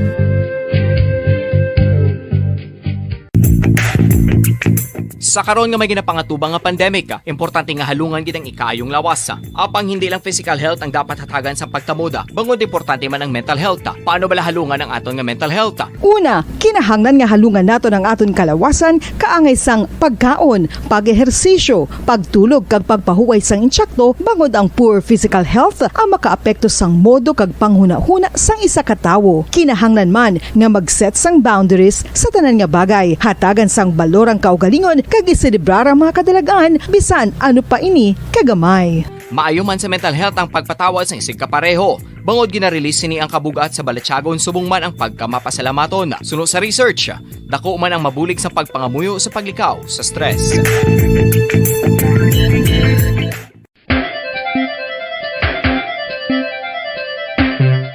Sa karon nga may ginapangatubang nga pandemic, importante nga halungan gid ang ikayong lawas. Apang hindi lang physical health ang dapat hatagan sa pagtamuda, bangod importante man ang mental health. Paano bala halungan ang aton nga mental health? Una, kinahanglan nga halungan nato ang aton kalawasan kaangay sang pagkaon, pag-ehersisyo, pagtulog kag pagpahuway sang insyakto bangod ang poor physical health ang makaapekto sang modo kag panghuna-huna sang isa ka tawo. Kinahanglan man nga mag-set sang boundaries sa tanan nga bagay, hatagan sang balorang kaugalingon kag iselebrar ang mga kadalagaan bisan ano pa ini kagamay. Maayo man sa mental health ang pagpatawad sa isig kapareho. Bangod ginarelease ni ang kabugat sa Balachagon subong man ang pagkamapasalamaton. Suno sa research, dako man ang mabulig sa pagpangamuyo sa paglikaw sa stress.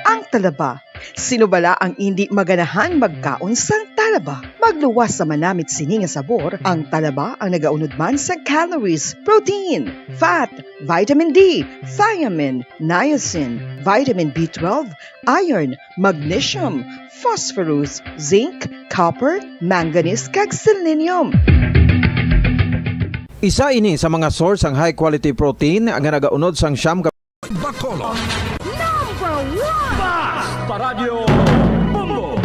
Ang talaba. Sino bala ang hindi maganahan magkaon sang talaba? Magluwas sa manamit sini nga sabor, ang talaba ang nagaunod man sa calories, protein, fat, vitamin D, thiamine, niacin, vitamin B12, iron, magnesium, phosphorus, zinc, copper, manganese kag selenium. Isa ini sa mga source ang high quality protein ang nagaunod sang siyam ka Bacolod. Paradyo Bombo.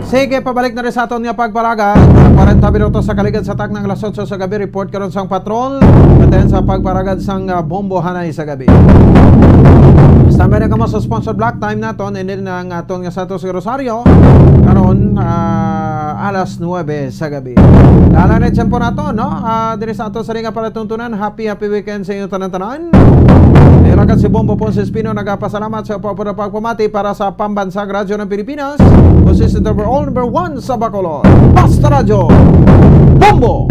Sige, pabalik na rin sa aton nga pagparaga. 40 minutos sa kaligad sa tak ng alas 8 sa gabi. Report karon sang patrol. Patayan sa pagparagad sang Bombo Hanay sa gabi. Standby na kamo sa sponsored block time naton. And then ang aton nga Santos Rosario. Karon alas 9 sa gabi. Lalang po nato, no? Diri sa aton sa ringa palatuntunan. Happy weekend sa inyo tanan-tanan. Irakan si Bombo Ponce Espino nagapasalamat sa pagpamati para sa Pambansang Radyo ng Pilipinas. Consistent overall number 1 sa Bacolod. Basta Radyo Bombo!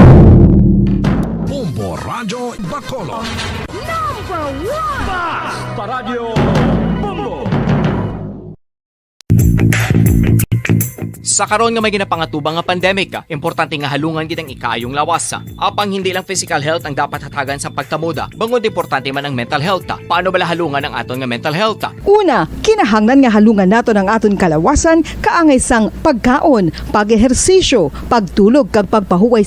Bombo Radyo Bacolod. Number 1! Basta Radyo Bombo! Sa karon nga may ginapangatubang nga pandemic, importante nga halungan gid ang ikaayong lawas. Apang hindi lang physical health ang dapat hatagan sa pagtamuda, bangod importante man ang mental health. Paano bala halungan ang aton nga mental health? Una, kinahanglan nga halungan nato ng aton kalawasan kaangay sang pagkaon, pag-ehersisyo, pagtulog kag pagpahuway